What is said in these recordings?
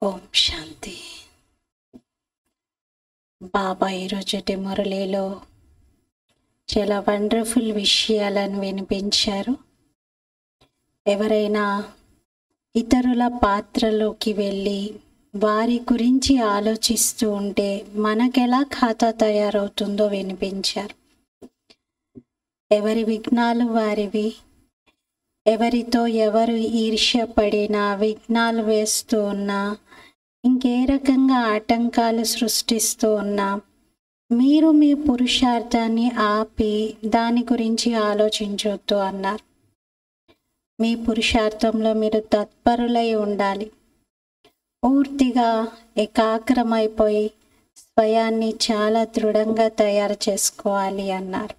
ఓం శాంతి. బాబా ఈరోజుటి మురళిలో చాలా వండర్ఫుల్ విషయాలను వినిపించారు. ఎవరైనా ఇతరుల పాత్రలోకి వెళ్ళి వారి గురించి ఆలోచిస్తూ ఉంటే మనకెలా ఖాతా తయారవుతుందో వినిపించారు. ఎవరి విఘ్నాలు వారివి, ఎవరితో ఎవరు ఈర్ష్యపడినా, విఘ్నాలు వేస్తూ ఉన్నా, ఇంకే రకంగా ఆటంకాలు సృష్టిస్తూ ఉన్నా, మీరు మీ పురుషార్థాన్ని ఆపి దాని గురించి ఆలోచించొద్దు అన్నారు. మీ పురుషార్థంలో మీరు తత్పరులై ఉండాలి. పూర్తిగా ఏకాగ్రమైపోయి స్వయాన్ని చాలా దృఢంగా తయారు చేసుకోవాలి అన్నారు.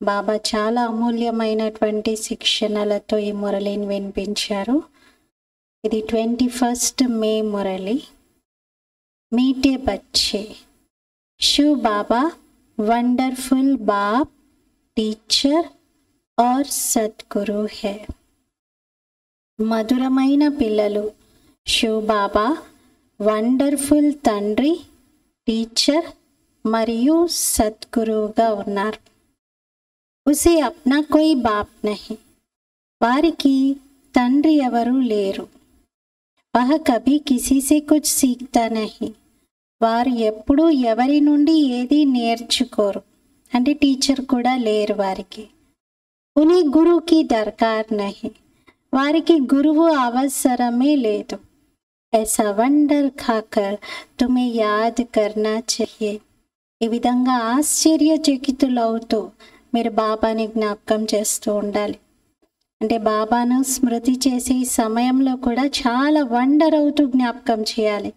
బాబా చాలా అమూల్యమైనటువంటి శిక్షణలతో ఈ మురళిని వినిపించారు. ఇది 21 మే మురళి. మీటే బచ్చే, శివ్ బాబా వండర్ఫుల్ బాప్, టీచర్ और సద్గురు హై. మధురమైన పిల్లలు శివ్ బాబా వండర్ఫుల్ తండ్రి, టీచర్ మరియు సద్గురువుగా ఉన్నారు. ఉసే అప్నా కోయి బాప్ నహీ, వారికి తండ్రి ఎవరు లేరు. వహ కభీ కిసీ సే కుచ్ సీఖ్తా నహీ, వారు ఎప్పుడూ ఎవరి నుండి ఏది నేర్చుకోరు, అంటే టీచర్ కూడా లేరు వారికి. ఉని గురువుకి దర్కార్ నహీ, వారికి గురువు అవసరమే లేదు. ఐసా వండర్ ఖాకర్ తుమే యాద్ కర్నా చాహియే. ఈ విధంగా ఆశ్చర్యచకితులవుతూ మీరు బాబాని జ్ఞాపకం చేస్తూ ఉండాలి. అంటే బాబాను స్మృతి చేసే సమయంలో కూడా చాలా వండర్ అవుతూ జ్ఞాపకం చేయాలి.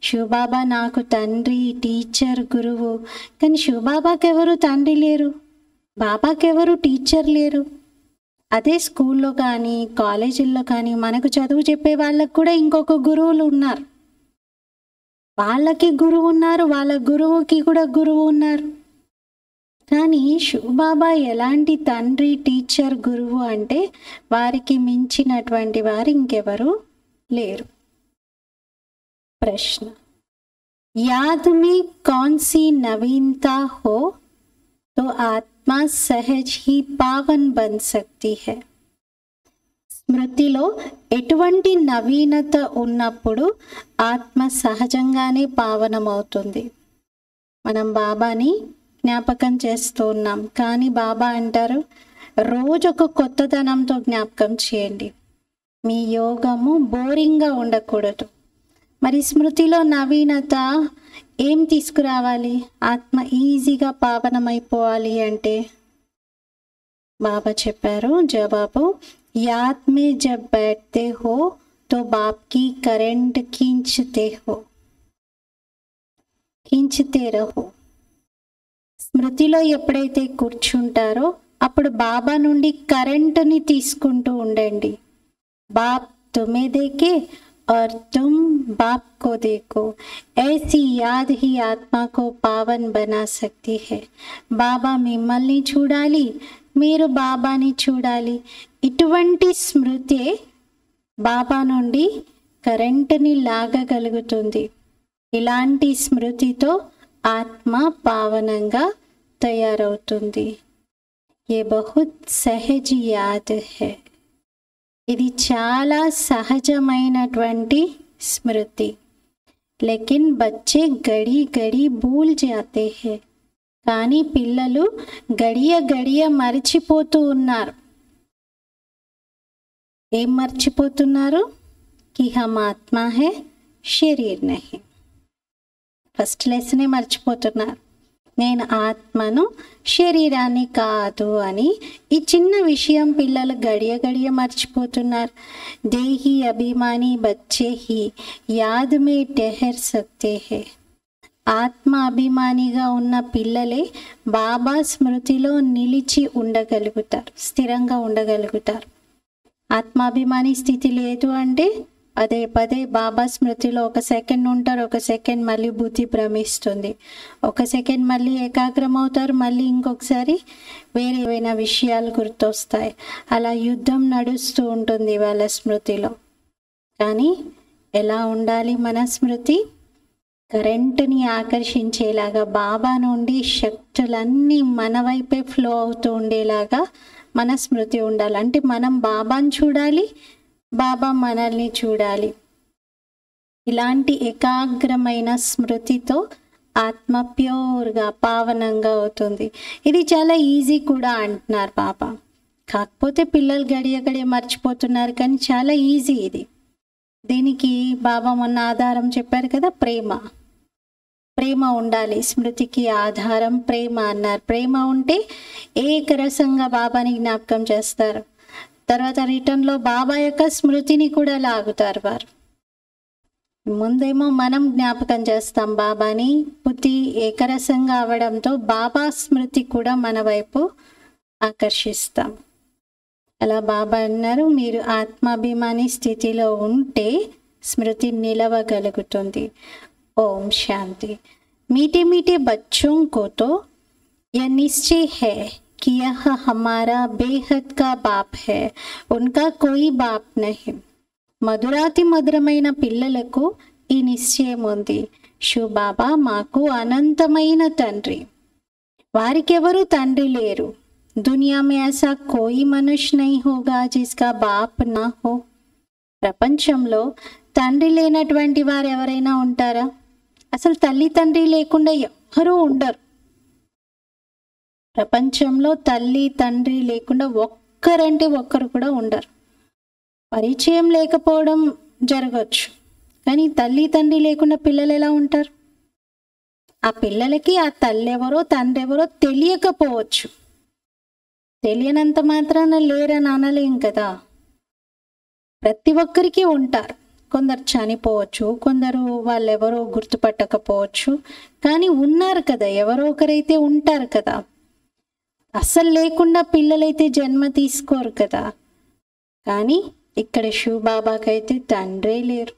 శివబాబా నాకు తండ్రి, టీచర్, గురువు. కానీ శివబాబాకి ఎవరు తండ్రి లేరు, బాబాకి ఎవరు టీచర్ లేరు. అదే స్కూల్లో కానీ కాలేజీల్లో కానీ మనకు చదువు చెప్పే వాళ్ళకు కూడా ఇంకొక గురువులు ఉన్నారు. వాళ్ళకి గురువు ఉన్నారు, వాళ్ళ గురువుకి కూడా గురువు ఉన్నారు. కానీ శివబాబా ఎలాంటి తండ్రి, టీచర్, గురువు అంటే వారికి మించినటువంటి వారు ఇంకెవరు లేరు. ప్రశ్న, యాద్ మే కౌన్ సీ నవీనతా హో తో ఆత్మ సహజ్ హీ పావన్ బన్ సక్తి హై. స్మృతిలో ఎటువంటి నవీనత ఉన్నప్పుడు ఆత్మ సహజంగానే పావనమవుతుంది. మనం బాబాని జ్ఞాపకం చేస్తూ ఉన్నాం, కానీ బాబా అంటారు రోజొక కొత్తదనంతో జ్ఞాపకం చేయండి. మీ యోగము బోరింగ్గా ఉండకూడదు. మరి స్మృతిలో నవీనత ఏం తీసుకురావాలి? ఆత్మ ఈజీగా పావనమైపోవాలి అంటే బాబా చెప్పారు జవాబు, యాద్ మే జబ్ బైఠతే హో తో బాప్ కి కరెంట్ ఖీంచతే రహో. స్మృతిలో ఎప్పుడైతే కూర్చుంటారో అప్పుడు బాబా నుండి కరెంటుని తీసుకుంటూ ఉండండి. బాప్ తుమే దేకే और तुम बाप को देखो, ऐसी याद ही आत्मा को पावन बना सकती है. బాబా మిమ్మల్ని చూడాలి, మీరు బాబాని చూడాలి. ఇటువంటి స్మృతి బాబా నుండి కరెంటుని లాగగలుగుతుంది. ఇలాంటి స్మృతితో ఆత్మ పావనంగా తయారవుతుంది. ఏ బహుత్ సహజ్ యాద్ హై. ఇది చాలా సహజమైనటువంటి స్మృతి. లేకిన్ బచ్చే గడి గడి భూల్ జాతే హై. కానీ పిల్లలు గడియ గడియ మర్చిపోతూ ఉన్నారు. ఏం మర్చిపోతున్నారు? కి హమ్ ఆత్మ హై, శరీర్ నహీ. ఫస్ట్ లెసనే మర్చిపోతున్నారు, నేను ఆత్మను, శరీరాన్ని కాదు అని. ఈ చిన్న విషయం పిల్లలు గడియ గడియ మర్చిపోతున్నారు. దేహి అభిమాని బచ్చే హీ యాద్ మే టెహర్ సక్తే హై. ఆత్మ అభిమానిగా ఉన్న పిల్లలే బాబా స్మృతిలో నిలిచి ఉండగలుగుతారు, స్థిరంగా ఉండగలుగుతారు. ఆత్మాభిమాని స్థితి లేదు అంటే పదే పదే బాబా స్మృతిలో ఒక సెకండ్ ఉంటారు, ఒక సెకండ్ మళ్ళీ బుద్ధి భ్రమిస్తుంది, ఒక సెకండ్ మళ్ళీ ఏకాగ్రం అవుతారు, మళ్ళీ ఇంకొకసారి వేరే ఏవైనా విషయాలు గుర్తొస్తాయి. అలా యుద్ధం నడుస్తూ ఉంటుంది వాళ్ళ స్మృతిలో. కానీ ఎలా ఉండాలి మన స్మృతి? కరెంటుని ఆకర్షించేలాగా బాబా నుండి శక్తులన్నీ మన వైపే ఫ్లో అవుతూ ఉండేలాగా మన స్మృతి ఉండాలి. అంటే మనం బాబాని చూడాలి, బాబా మనల్ని చూడాలి. ఇలాంటి ఏకాగ్రమైన స్మృతితో ఆత్మ ప్యూర్గా పావనంగా అవుతుంది. ఇది చాలా ఈజీ కూడా అంటున్నారు బాబా. కాకపోతే పిల్లలు గడియ మర్చిపోతున్నారు, కానీ చాలా ఈజీ ఇది. దీనికి బాబా మొన్న ఆధారం చెప్పారు కదా, ప్రేమ ఉండాలి. స్మృతికి ఆధారం ప్రేమ అన్నారు. ప్రేమ ఉంటే ఏకరసంగా బాబాని జ్ఞాపకం చేస్తారు. తర్వాత రిటర్న్లో బాబా యొక్క స్మృతిని కూడా లాగుతారు వారు. ముందేమో మనం జ్ఞాపకం చేస్తాం బాబాని, బుద్ధి ఏకరసంగా అవడంతో బాబా స్మృతి కూడా మన వైపు ఆకర్షిస్తాం. అలా బాబా అన్నారు, మీరు ఆత్మాభిమాని స్థితిలో ఉంటే స్మృతి నిలవగలుగుతుంది. ओम शांति। मीठे मीठे बच्चों को तो यह निश्चय है कि यह हमारा बेहद का बाप है, उनका कोई बाप नहीं। మధురాతి మధురమైన పిల్లలకు ఈ నిశ్చయం ఉంది, శివ బాబా మాకు అనంతమైన తండ్రి, వారికెవరు తండ్రి లేరు. దునియా మే ఐసా కోయి మనుష్య నహీ హోగా జిస్కా బాప్ నా హో. ప్రపంచంలో తండ్రి లేనటువంటి వారు ఎవరైనా ఉంటారా? అసలు తల్లి తండ్రి లేకుండా ఎవరూ ఉండరు. ప్రపంచంలో తల్లి తండ్రి లేకుండా ఒక్కరంటే ఒక్కరు కూడా ఉండరు. పరిచయం లేకపోవడం జరగచ్చు, కానీ తల్లి తండ్రి లేకుండా పిల్లలు ఎలా ఉంటారు? ఆ పిల్లలకి ఆ తల్లి ఎవరో తండ్రి ఎవరో తెలియకపోవచ్చు. తెలియనంత మాత్రాన లేరని అనలేం కదా. ప్రతి ఒక్కరికి ఉంటారు. కొందరు చనిపోవచ్చు, కొందరు వాళ్ళెవరో గుర్తుపట్టకపోవచ్చు, కానీ ఉన్నారు కదా, ఎవరో ఒకరైతే ఉంటారు కదా. అస్సలు లేకుండా పిల్లలైతే జన్మ తీసుకోరు కదా. కానీ ఇక్కడ శివ బాబాకైతే తండ్రే లేరు,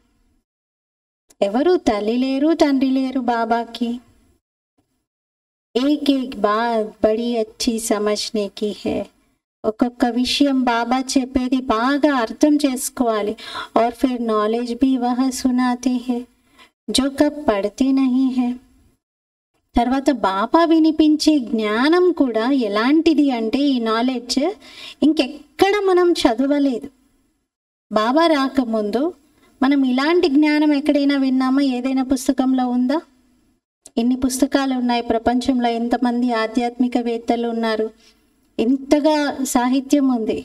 ఎవరు తల్లి లేరు, తండ్రి లేరు బాబాకి. एक एक बात बड़ी अच्छी समझने की है. ఒక్కొక్క విషయం బాబా చెప్పేది బాగా అర్థం చేసుకోవాలి. और फिर नॉलेज भी वह सुनाते हैं जो कब पढ़ते नहीं है. తర్వాత బాబా వినిపించే జ్ఞానం కూడా ఎలాంటిది అంటే, ఈ నాలెడ్జ్ ఇంకెక్కడ మనం చదవలేదు. బాబా రాకముందు మనం ఇలాంటి జ్ఞానం ఎక్కడైనా విన్నామా? ఏదైనా పుస్తకంలో ఉందా? ఎన్ని పుస్తకాలు ఉన్నాయి ప్రపంచంలో, ఎంతమంది ఆధ్యాత్మికవేత్తలు ఉన్నారు, ఇంతగా సాహిత్యం ఉంది.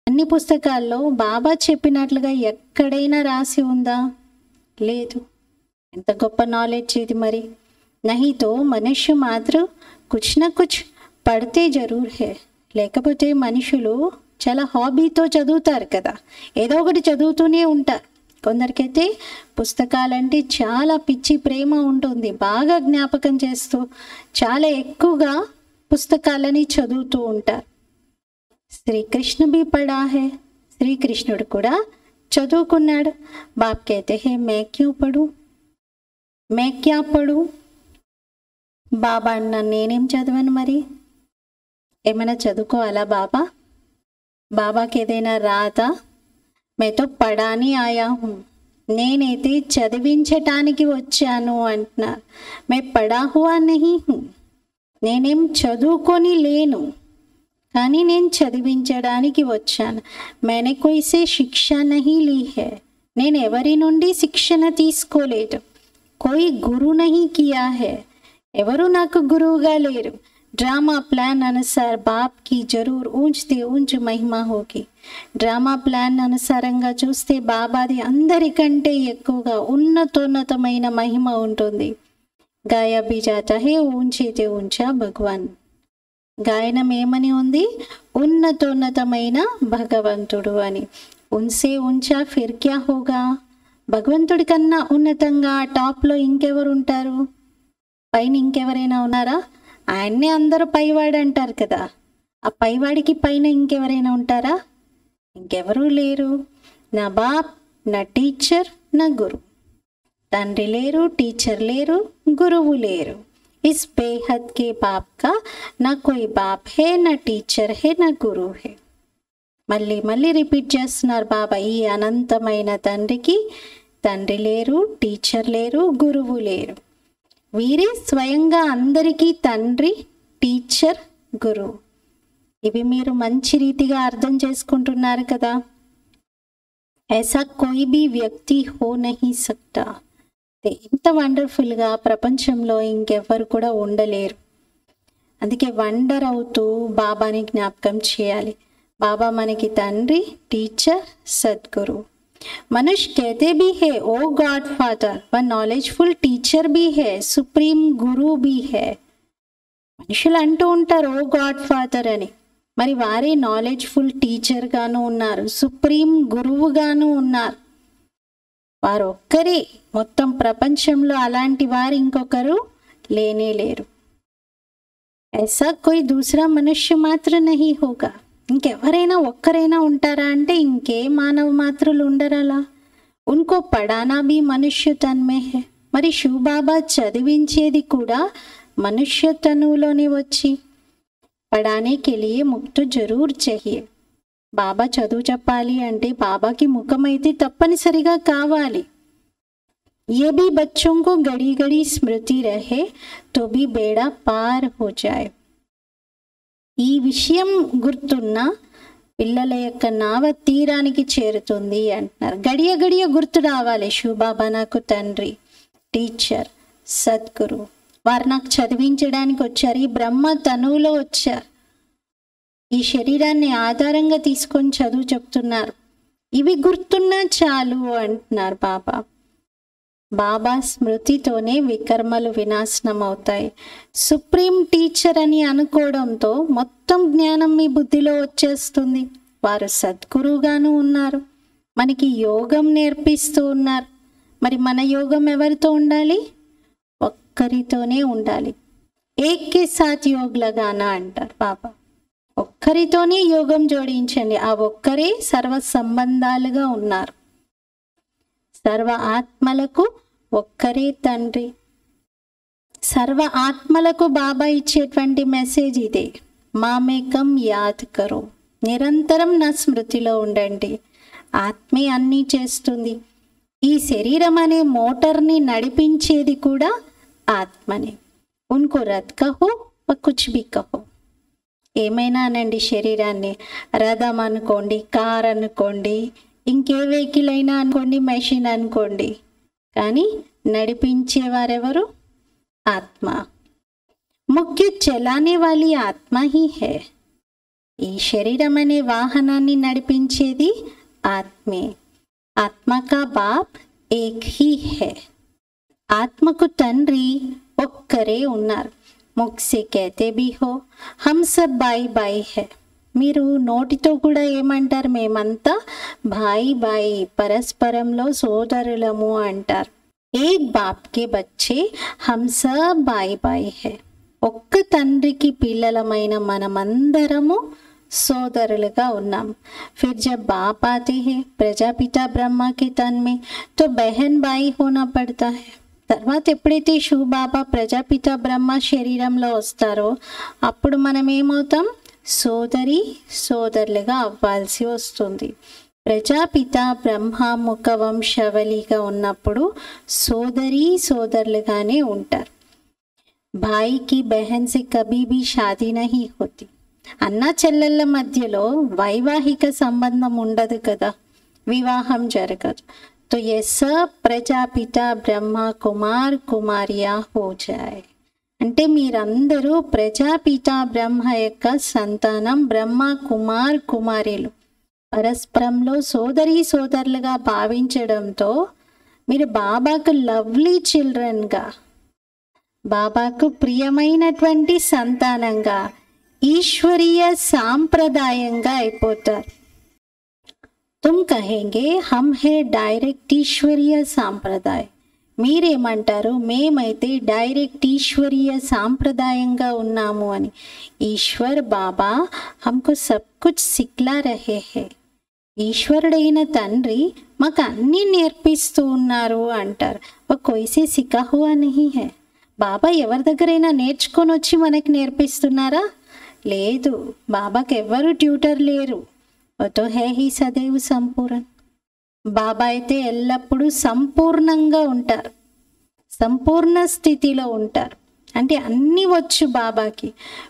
అన్ని పుస్తకాల్లో బాబా చెప్పినట్లుగా ఎక్కడైనా రాసి ఉందా? లేదు. ఎంత గొప్ప నాలెడ్జ్ ఇది మరి. నహీ తో మనుష్య మాత్రం కుచ్ నా కుచ్ పడితే జరూర్ హే. లేకపోతే మనుషులు చాలా హాబీతో చదువుతారు కదా, ఏదో ఒకటి చదువుతూనే ఉంటారు. కొందరికైతే పుస్తకాలంటే చాలా పిచ్చి ప్రేమ ఉంటుంది, బాగా జ్ఞాపకం చేస్తూ చాలా ఎక్కువగా పుస్తకాలని చదువుతూ ఉంటారు. శ్రీకృష్ణ బి పడా హే, శ్రీకృష్ణుడు కూడా చదువుకున్నాడు. బాప్ కహతే హే మే క్యూ పడు, మే క్యా పడు. బాబా అన్న నేనేం చదవను మరి, ఏమైనా చదువుకోవాలా బాబా? బాబాకి ఏదైనా రాదా? మే తో పడాని ఆయా హూ, నేనైతే చదివించటానికి వచ్చాను అంటున్నారు. మే పడా హువా నహీ హూ, నేనేం చదువుకొని లేను, కానీ నేను చదివించడానికి వచ్చాను. मैंने कोई से शिक्षा नहीं ली है, నేను ఎవరి నుండి శిక్షణ తీసుకోలేదు. कोई गुरु नहीं किया है, ఎవరు నాకు గురువుగా లేరు. డ్రామా ప్లాన్ అనుసార్ బాప్ కి జరూర్ ఊంచితే ఊంచు మహిమ హోగి. డ్రామా ప్లాన్ అనుసారంగా చూస్తే బాబాది అందరికంటే ఎక్కువగా ఉన్నతోన్నతమైన మహిమ ఉంటుంది. గాయ బి జాతా హే ఊంచేతే ఊంచా భగవాన్. గాయనం ఏమని ఉంది? ఉన్నతోన్నతమైన భగవంతుడు అని. ఉన్సే ఊంచా ఫిర్ క్యా హోగా. భగవంతుడి కన్నా ఉన్నతంగా టాప్లో ఇంకెవరు ఉంటారు? పైన ఇంకెవరైనా ఉన్నారా? ఆయన్నే అందరూ పైవాడు అంటారు కదా, ఆ పైవాడికి పైన ఇంకెవరైనా ఉంటారా? ఇంకెవరూ లేరు. నా బాప్, నా టీచర్, నా గురు. తండ్రి లేరు, టీచర్ లేరు, గురువు లేరు. ఇస్ బేహద్ కే బాప్ కా నా కోయి బాప్ హే, నా టీచర్ హే, నా గురువు హే. మళ్ళీ మళ్ళీ రిపీట్ చేస్తున్నారు బాబా, ఈ అనంతమైన తండ్రికి తండ్రి లేరు, టీచర్ లేరు, గురువు లేరు. వీరే స్వయంగా అందరికీ తండ్రి, టీచర్, గురువు. ఇవి మీరు మంచి రీతిగా అర్థం చేసుకుంటున్నారు కదా. ऐसा कोई भी వ్యక్తి हो नहीं सकता. ఎంత వండర్ఫుల్గా ప్రపంచంలో ఇంకెవ్వరు కూడా ఉండలేరు. అందుకే వండర్ అవుతూ బాబాని జ్ఞాపకం చేయాలి. బాబా మనకి తండ్రి, టీచర్, సద్గురు. मनुष्य कहते भी है ओ गॉड फादर, व नॉलेजफुल टीचर भी है, सुप्रीम गुरु भी है. మనుషులు అంటూ ఉంటారు ఓ గాడ్ ఫాదర్ అని. మరి వారే నాలెడ్జ్ఫుల్ టీచర్ గాను ఉన్నారు, సుప్రీం గురువుగాను ఉన్నారు. వారు ఒక్కరే, మొత్తం ప్రపంచంలో అలాంటి వారు ఇంకొకరు లేనే లేరు. ऐसा कोई दूसरा मनुष्य मात्र नहीं होगा. ఇంకెవరైనా ఒక్కరైనా ఉంటారా అంటే ఇంకే మానవ మాత్రులు ఉండరలా. ఉన్కో పడానా బి మనుష్య తన్మే హే. మరి శివబాబా చదివించేది కూడా మనుష్య తనువులోనే వచ్చి. పడానే కే లియే ముక్తు జరూర్ చహియే. బాబా చదువు చెప్పాలి అంటే బాబాకి ముఖమైతే తప్పనిసరిగా కావాలి. ये भी बच्चों को घड़ी घड़ी स्मृति रहे तो भी बेड़ा पार हो जाए. ఈ విషయం గుర్తున్న పిల్లల యొక్క నావ తీరానికి చేరుతుంది అంటున్నారు. గడియ గడియ గుర్తు రావాలి, శివబాబా నాకు తండ్రి, టీచర్, సద్గురు. వారు నాకు చదివించడానికి వచ్చారు, ఈ బ్రహ్మ తనువులో వచ్చారు, ఈ శరీరాన్ని ఆధారంగా తీసుకొని చదువు చెప్తున్నారు. ఇవి గుర్తున్నా చాలు అంటున్నారు బాబా. బాబా స్మృతితోనే వికర్మలు వినాశనం అవుతాయి. సుప్రీం టీచర్ అని అనుకోవడంతో మొత్తం జ్ఞానం మీ బుద్ధిలో వచ్చేస్తుంది. వారు సద్గురువుగాను ఉన్నారు, మనకి యోగం నేర్పిస్తూ ఉన్నారు. మరి మన యోగం ఎవరితో ఉండాలి? ఒక్కరితోనే ఉండాలి. ఏక్ కే సాత్ యోగ్ లగానా అంటారు బాబా. ఒక్కరితోనే యోగం జోడించండి. ఆ ఒక్కరే సర్వ సంబంధాలుగా ఉన్నారు. సర్వ ఆత్మలకు ఒక్కరే తండ్రి. సర్వ ఆత్మలకు బాబా ఇచ్చేటువంటి మెసేజ్ ఇదే, మామేకం యాద్ కరో. నిరంతరం నా స్మృతిలో ఉండండి. ఆత్మే అన్నీ చేస్తుంది. ఈ శరీరం అనే మోటార్ని నడిపించేది కూడా ఆత్మనే. ఉన్కో రథ్ కహో వ కుచ్ భీ కహో. ఏమైనా అనండి, శరీరాన్ని రథం అనుకోండి, కార్ అనుకోండి, ఇంకే వెహికల్ అయినా అనుకోండి, మెషిన్ అనుకోండి, కానీ నడిపించేవారెవరు? ఆత్మ. ముఖ్య చలానే వాలి ఆత్మ హీ హే. ఈ శరీరం అనే వాహనాన్ని నడిపించేది ఆత్మే. ఆత్మ కా బాప్ ఏక్ హీ హే. ఆత్మకు తండ్రి ఒక్కరే ఉన్నారు. ముఖ్సే कहते भी हो हम सब भाई भाई है. మీరు నోటితో కూడా ఏమంటారు? మేమంతా భాయి భాయి, పరస్పరంలో సోదరులము అంటారు. ఏక్ బాప్ కే బచ్చే హమ్ సబ్ భాయి భాయి హై. ఒక్క తండ్రికి పిల్లలమైన మనమందరము సోదరులుగా ఉన్నాం. ఫిర్ జబ్ బాప్ ఆతే హై ప్రజాపితా బ్రహ్మ కే తన్ మే తో బహన్ భాయి హోనా పడతా హై. తర్వాత ఎప్పుడైతే శివ బాబా ప్రజాపిత బ్రహ్మ శరీరంలో వస్తారో అప్పుడు మనం ఏమవుతాం? సోదరి సోదరులుగా అవ్వాల్సి వస్తుంది. ప్రజాపిత బ్రహ్మ ముఖ వంశవలిగా ఉన్నప్పుడు సోదరి సోదరులుగానే ఉంటారు. భాయికి బెహన్ సే కభీ భీ షాదీ నహీ హోతీ. అన్నా చెల్లెళ్ళ మధ్యలో వైవాహిక సంబంధం ఉండదు కదా, వివాహం జరగదు. तो ये सब ప్రజాపిత బ్రహ్మ కుమార్ కుమారియా హో జాయ్. అంటే మీరందరూ ప్రజాపిత బ్రహ్మ యొక్క సంతానం, బ్రహ్మ కుమార్ కుమారీలు. పరస్పరంలో సోదరి సోదరులుగా భావించడంతో మీరు బాబాకు లవ్లీ చిల్డ్రన్గా, బాబాకు ప్రియమైనటువంటి సంతానంగా, ఈశ్వరీయ సాంప్రదాయంగా అయిపోతారు. तुम कहेंगे हम है डायरेक्ट ఈశ్వరీయ సాంప్రదాయం. మీరేమంటారు? మేమైతే డైరెక్ట్ ఈశ్వరీయ సాంప్రదాయంగా ఉన్నాము అని. ఈశ్వర్ బాబా హమ్కు సబ్ కుచ్ సిక్లా రహే హే. ఈశ్వరుడైన తండ్రి మాకు అన్నీ నేర్పిస్తూ ఉన్నారు అంటారు. కొయిసే సికా హువా నహీ హై. బాబా ఎవరి దగ్గరైనా నేర్చుకొని వచ్చి మనకి నేర్పిస్తున్నారా? లేదు, బాబాకి ఎవ్వరు ట్యూటర్ లేరు. वो तो है ही सदैव संपूर्ण. బాబా అయితే ఎల్లప్పుడూ సంపూర్ణంగా ఉంటారు, సంపూర్ణ స్థితిలో ఉంటారు. అంటే అన్నీ వచ్చు బాబాకి.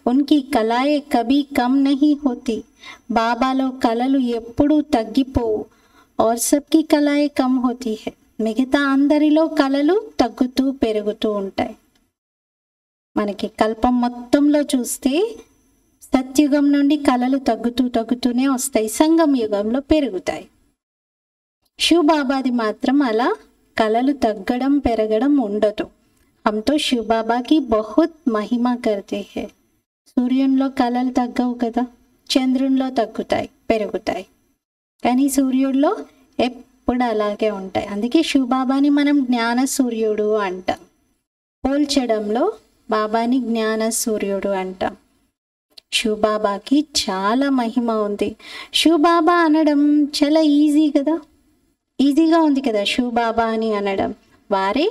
ఉన్కి కళాయే కభీ కమ్ నహీ హోతీ. బాబాలో కళలు ఎప్పుడూ తగ్గిపోవు. और सबकी కళాయే కమ్ హోతీ హై. మిగతా అందరిలో కళలు తగ్గుతూ పెరుగుతూ ఉంటాయి. మనకి కల్పం మొత్తంలో చూస్తే సత్యుగం నుండి కళలు తగ్గుతూనే వస్తాయి, సంగం యుగంలో పెరుగుతాయి. శివ్ బాబాది మాత్రం అలా కళలు తగ్గడం పెరగడం ఉండదు. हम तो शिव बाबा की बहुत महिमा करते हैं. సూర్యునిలో కళలు తగ్గవు కదా, చంద్రునిలో తగ్గుతాయి పెరుగుతాయి, కానీ సూర్యుడిలో ఎప్పుడు అలాగే ఉంటాయి. అందుకే శివ్ బాబాని మనం జ్ఞాన సూర్యుడు అంటాం. పోల్చడంలో బాబాని జ్ఞాన సూర్యుడు అంటాం. శివ్ బాబాకి చాలా మహిమ ఉంది. శివ్ బాబా అనడం చాలా ఈజీ కదా, ఈజీగా ఉంది కదా శివ్ బాబా అని అనడం. వారే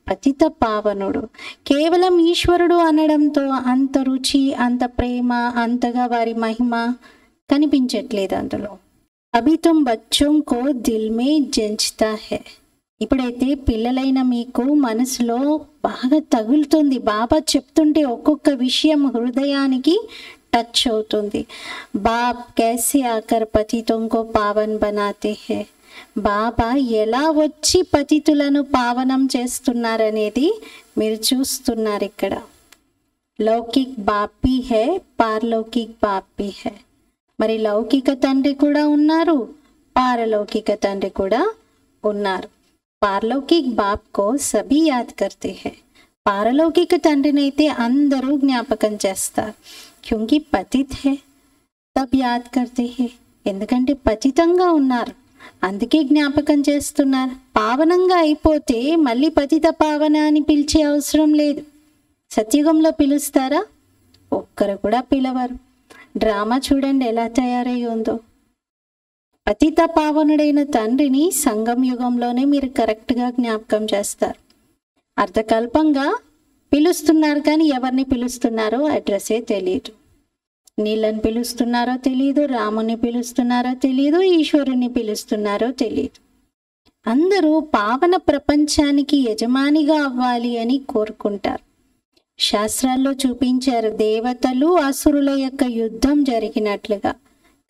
పతిత పావనుడు. కేవలం ఈశ్వరుడు అనడంతో అంత రుచి, అంత ప్రేమ, అంతగా వారి మహిమ కనిపించట్లేదు అందులో. అభి తుమ్ బచ్చోం కో దిల్ మే జంచ్తా హై. ఇప్పుడైతే పిల్లలైన మీకు మనసులో బాగా తగులుతుంది. బాబా చెప్తుంటే ఒక్కొక్క విషయం హృదయానికి టచ్ అవుతుంది. బాప్ कैसे आकर పతితోं को పావన్ బనాతే హై. బాబా ఎలా వచ్చి పతితులను పావనం చేస్తున్నారనేది మీరు చూస్తున్నారు ఇక్కడ. లౌకిక్ బాపి హై, పారలౌకిక్ బాపి హై. మరి లౌకిక తండ్రి కూడా ఉన్నారు, పారలౌకిక తండ్రి కూడా ఉన్నారు. పారలౌకిక్ బాప్ కో సభీ యాద్ కర్తే హై. పారలౌకిక తండ్రినైతే అందరూ జ్ఞాపకం చేస్తారు. క్యూంకి పతిత్ హై తబ్ యాద్ కర్తే హై. ఎందుకంటే పతితంగా ఉన్నారు, అందుకే జ్ఞాపకం చేస్తున్నారు. పావనంగా అయిపోతే మళ్ళీ పతిత పావన అని పిలిచే అవసరం లేదు. సత్యుగంలో పిలుస్తారా? ఒక్కరు కూడా పిలవరు. డ్రామా చూడండి ఎలా తయారై ఉందో. పతిత పావనుడైన తండ్రిని సంగం యుగంలోనే మీరు కరెక్ట్గా జ్ఞాపకం చేస్తారు. అర్ధకల్పంగా పిలుస్తున్నారు, కానీ ఎవరిని పిలుస్తున్నారో అడ్రస్సే తెలియదు. నీళ్ళని పిలుస్తున్నారో తెలియదు, రాముని పిలుస్తున్నారో తెలియదు, ఈశ్వరుని పిలుస్తున్నారో తెలియదు. అందరూ పావన ప్రపంచానికి యజమానిగా అవ్వాలి అని కోరుకుంటారు. శాస్త్రాల్లో చూపించారు దేవతలు అసురుల యొక్క యుద్ధం జరిగినట్లుగా,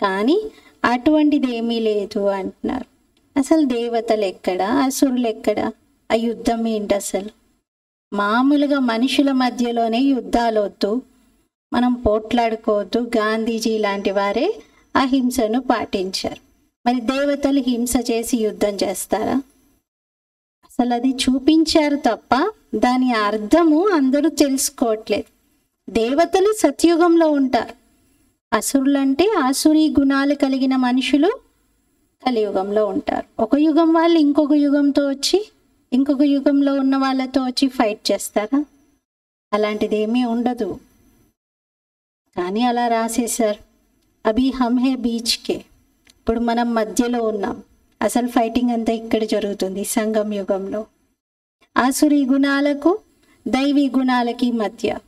కానీ అటువంటిది ఏమీ లేదు అంటున్నారు. అసలు దేవతలు ఎక్కడ, అసురులు ఎక్కడ, ఆ యుద్ధం ఏంటి అసలు? మామూలుగా మనుషుల మధ్యలోనే యుద్ధాలు వద్దు, మనం పోట్లాడుకోవద్దు. గాంధీజీ లాంటి వారే అహింసను పాటించారు. మరి దేవతలు హింస చేసి యుద్ధం చేస్తారా? అసలు అది చూపించారు తప్ప దాని అర్థము అందరూ తెలుసుకోవట్లేదు. దేవతలు సత్యుగంలో ఉంటారు, అసురులంటే ఆసురీ గుణాలు కలిగిన మనుషులు కలియుగంలో ఉంటారు. ఒక యుగం వాళ్ళు ఇంకొక యుగంతో వచ్చి ఇంకొక యుగంలో ఉన్న వాళ్ళతో వచ్చి ఫైట్ చేస్తారా? అలాంటిది ఏమీ ఉండదు. కానీ అలా రాసేశారు. అభి హమ్ హే బీచ్కే. ఇప్పుడు మనం మధ్యలో ఉన్నాం. అసలు ఫైటింగ్ అంతా ఇక్కడ జరుగుతుంది సంగం యుగంలో. ఆసురీ గుణాలకు దైవీ గుణాలకి మధ్య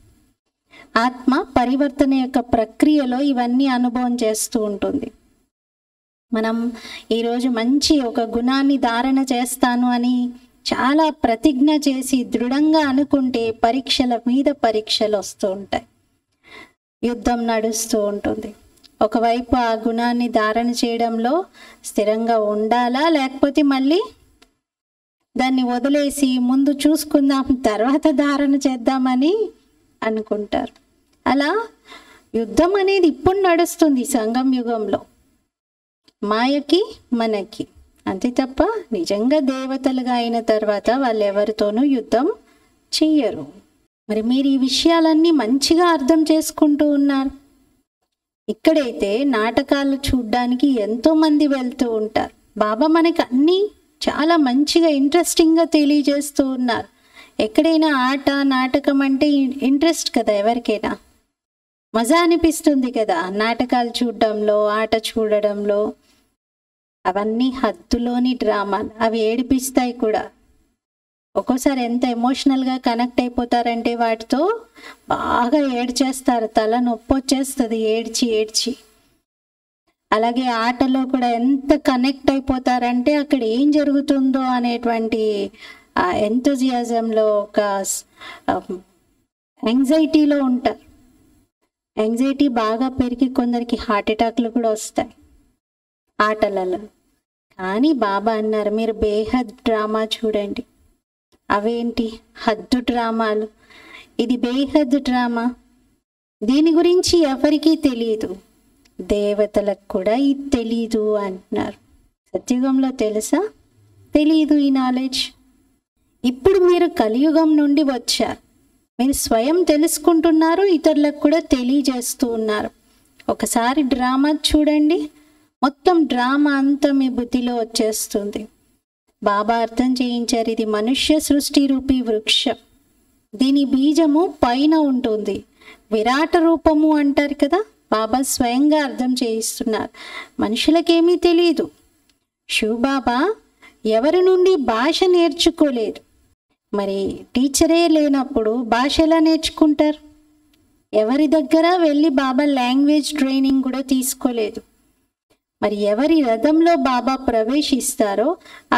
ఆత్మ పరివర్తన యొక్క ప్రక్రియలో ఇవన్నీ అనుభవం చేస్తూ ఉంటుంది. మనం ఈరోజు మంచి ఒక గుణాన్ని ధారణ చేస్తాను అని చాలా ప్రతిజ్ఞ చేసి దృఢంగా అనుకుంటే పరీక్షల మీద పరీక్షలు వస్తూ ఉంటాయి, యుద్ధం నడుస్తూ ఉంటుంది. ఒకవైపు ఆ గుణాన్ని ధారణ చేయడంలో స్థిరంగా ఉండాలా, లేకపోతే మళ్ళీ దాన్ని వదిలేసి ముందు చూసుకుందాం తర్వాత ధారణ చేద్దామని అనుకుంటారు. అలా యుద్ధం అనేది ఇప్పుడు నడుస్తుంది సంగం యుగంలో, మాయకి మనకి. అంతే తప్ప నిజంగా దేవతలుగా అయిన తర్వాత వాళ్ళు ఎవరితోనూ యుద్ధం చెయ్యరు. మరి మీరు ఈ విషయాలన్నీ మంచిగా అర్థం చేసుకుంటూ ఉన్నారు. ఇక్కడైతే నాటకాలు చూడ్డానికి ఎంతోమంది వెళ్తూ ఉంటారు. బాబా మనకి అన్నీ చాలా మంచిగా ఇంట్రెస్టింగ్గా తెలియజేస్తూ ఉన్నారు. ఎక్కడైనా ఆట నాటకం అంటే ఇంట్రెస్ట్ కదా, ఎవరికైనా మజా అనిపిస్తుంది కదా నాటకాలు చూడడంలో, ఆట చూడడంలో. అవన్నీ హద్దులోని డ్రామాలు, అవి ఏడిపిస్తాయి కూడా. ఒక్కోసారి ఎంత ఎమోషనల్గా కనెక్ట్ అయిపోతారంటే వాటితో బాగా ఏడ్చేస్తారు, తల నొప్పి వచ్చేస్తుంది ఏడ్చి ఏడ్చి. అలాగే ఆటలో కూడా ఎంత కనెక్ట్ అయిపోతారంటే అక్కడ ఏం జరుగుతుందో అనేటువంటి ఎంతూజియాజంలో ఒక యాంగ్జైటీలో ఉంటారు. యాంగ్జైటీ బాగా పెరిగి కొందరికి హార్ట్ అటాక్లు కూడా వస్తాయి ఆటలలో. కానీ బాబా అన్నారు మీరు బేహద్ డ్రామా చూడండి. అవేంటి హద్దు డ్రామాలు, ఇది బేహద్ డ్రామా. దీని గురించి ఎవరికీ తెలియదు, దేవతలకు కూడా ఇది తెలీదు అంటున్నారు. సత్యుగంలో తెలుసా? తెలీదు ఈ నాలెడ్జ్. ఇప్పుడు మీరు కలియుగం నుండి వచ్చారు, మీరు స్వయం తెలుసుకుంటున్నారు, ఇతరులకు కూడా తెలియజేస్తూ ఉన్నారు. ఒకసారి డ్రామా చూడండి, మొత్తం డ్రామా అంతా మీ బుద్ధిలో వచ్చేస్తుంది. బాబా అర్థం చేయించారు, ఇది మనుష్య సృష్టి రూపీ వృక్షం, దీని బీజము పైన ఉంటుంది. విరాట రూపము అంటారు కదా, బాబా స్వయంగా అర్థం చేయిస్తున్నారు. మనుషులకేమీ తెలియదు. శివబాబా ఎవరి నుండి భాష నేర్చుకోలేదు. మరి టీచరే లేనప్పుడు భాష ఎలా నేర్చుకుంటారు? ఎవరి దగ్గర వెళ్ళి బాబా లాంగ్వేజ్ ట్రైనింగ్ కూడా తీసుకోలేదు. మరి ఎవరి రథంలో బాబా ప్రవేశిస్తారో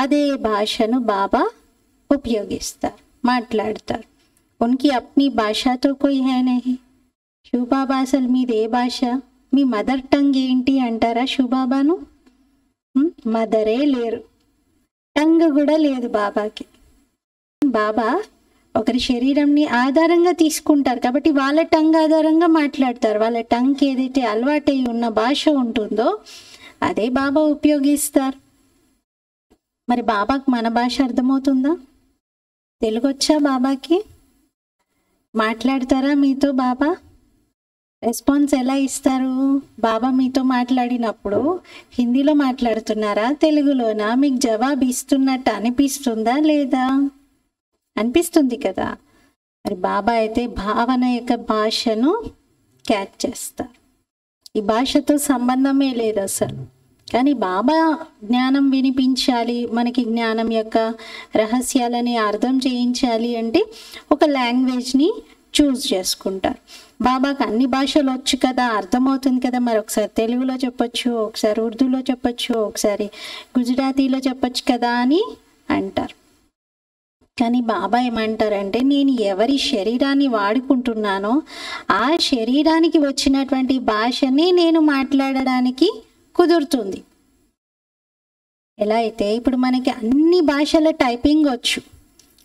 అదే భాషను బాబా ఉపయోగిస్తారు, మాట్లాడతారు. ఉనికి అప్ని భాషతో కోయి హై నహీ. శివబాబా అసలు మీది ఏ భాష, మీ మదర్ టంగ్ ఏంటి అంటారా శివబాబాను? మదరే లేరు, టంగ్ కూడా లేదు బాబాకి. బాబా ఒకరి శరీరంని ఆధారంగా తీసుకుంటారు కాబట్టి వాళ్ళ టంగ్ ఆధారంగా మాట్లాడతారు. వాళ్ళ టంగ్కి ఏదైతే అలవాటై ఉన్న భాష ఉంటుందో అదే బాబా ఉపయోగిస్తారు. మరి బాబాకి మన భాష అర్థమవుతుందా? తెలుగు వచ్చా బాబాకి? మాట్లాడతారా మీతో బాబా? రెస్పాన్స్ ఎలా ఇస్తారు? బాబా మీతో మాట్లాడినప్పుడు హిందీలో మాట్లాడుతున్నారా, తెలుగులోనా? మీకు జవాబు ఇస్తున్నట్టు అనిపిస్తుందా లేదా? అనిపిస్తుంది కదా. మరి బాబా అయితే భావన యొక్క భాషను క్యాచ్ చేస్తారు. ఈ భాషతో సంబంధమే లేదు అసలు. కానీ బాబా జ్ఞానం వినిపించాలి, మనకి జ్ఞానం యొక్క రహస్యాలని అర్థం చేయించాలి అంటే ఒక లాంగ్వేజ్ని చూస్ చేసుకుంటారు. బాబాకి అన్ని భాషలు వచ్చు కదా, అర్థమవుతుంది కదా, మరి ఒకసారి తెలుగులో చెప్పొచ్చు, ఒకసారి ఉర్దూలో చెప్పొచ్చు, ఒకసారి గుజరాతీలో చెప్పొచ్చు కదా అని అంటారు. కానీ బాబా ఏమంటారంటే నేను ఎవరి శరీరాన్ని వాడుకుంటున్నానో ఆ శరీరానికి వచ్చినటువంటి భాషని నేను మాట్లాడడానికి కుదురుతుంది. ఎలా అయితే ఇప్పుడు మనకి అన్ని భాషల టైపింగ్ వచ్చు,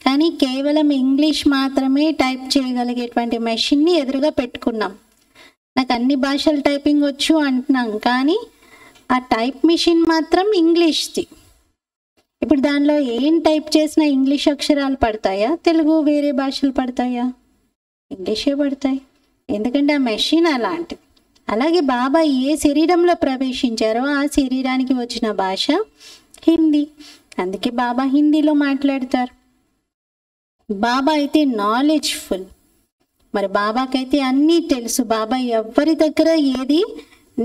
కానీ కేవలం ఇంగ్లీష్ మాత్రమే టైప్ చేయగలిగేటువంటి మెషిన్ని ఎదురుగా పెట్టుకున్నాం. నాకు అన్ని భాషల టైపింగ్ వచ్చు అంటున్నాం, కానీ ఆ టైప్ మిషన్ మాత్రం ఇంగ్లీష్ది. ఇప్పుడు దానిలో ఏం టైప్ చేసినా ఇంగ్లీష్ అక్షరాలు పడతాయా, తెలుగు వేరే భాషలు పడతాయా? ఇంగ్లీషే పడతాయి, ఎందుకంటే ఆ మెషిన్ అలాంటిది. అలాగే బాబా ఏ శరీరంలో ప్రవేశించారో ఆ శరీరానికి వచ్చిన భాష హిందీ, అందుకే బాబా హిందీలో మాట్లాడతారు. బాబా అయితే నాలెడ్జ్ఫుల్, మరి బాబాకైతే అన్నీ తెలుసు. బాబా ఎవరి దగ్గర ఏది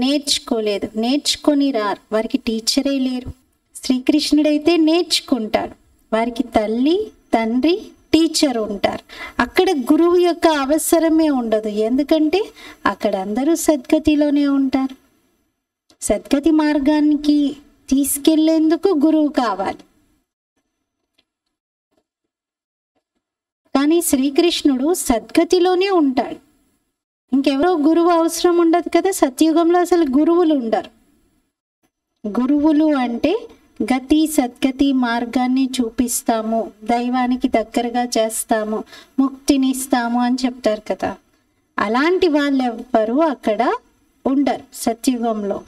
నేర్చుకోలేదు, నేర్చుకొని రారు, వారికి టీచరే లేరు. శ్రీకృష్ణుడైతే నేర్చుకుంటాడు, వారికి తల్లి తండ్రి టీచర్ ఉంటారు. అక్కడ గురువు యొక్క అవసరమే ఉండదు, ఎందుకంటే అక్కడ అందరూ సద్గతిలోనే ఉంటారు. సద్గతి మార్గానికి తీసుకెళ్లేందుకు గురువు కావాలి. కానీ శ్రీకృష్ణుడు సద్గతిలోనే ఉంటాడు, ఇంకెవరో గురువు అవసరం ఉండదు కదా. సత్యుగంలో అసలు గురువులు ఉండరు. గురువులు అంటే గతి సద్గతి మార్గాన్ని చూపిస్తాము, దైవానికి దగ్గరగా చేస్తాము, ముక్తినిస్తాము అని చెప్తారు కదా. అలాంటి వాళ్ళు ఎవ్వరూ అక్కడ ఉండరు సత్యుగంలో.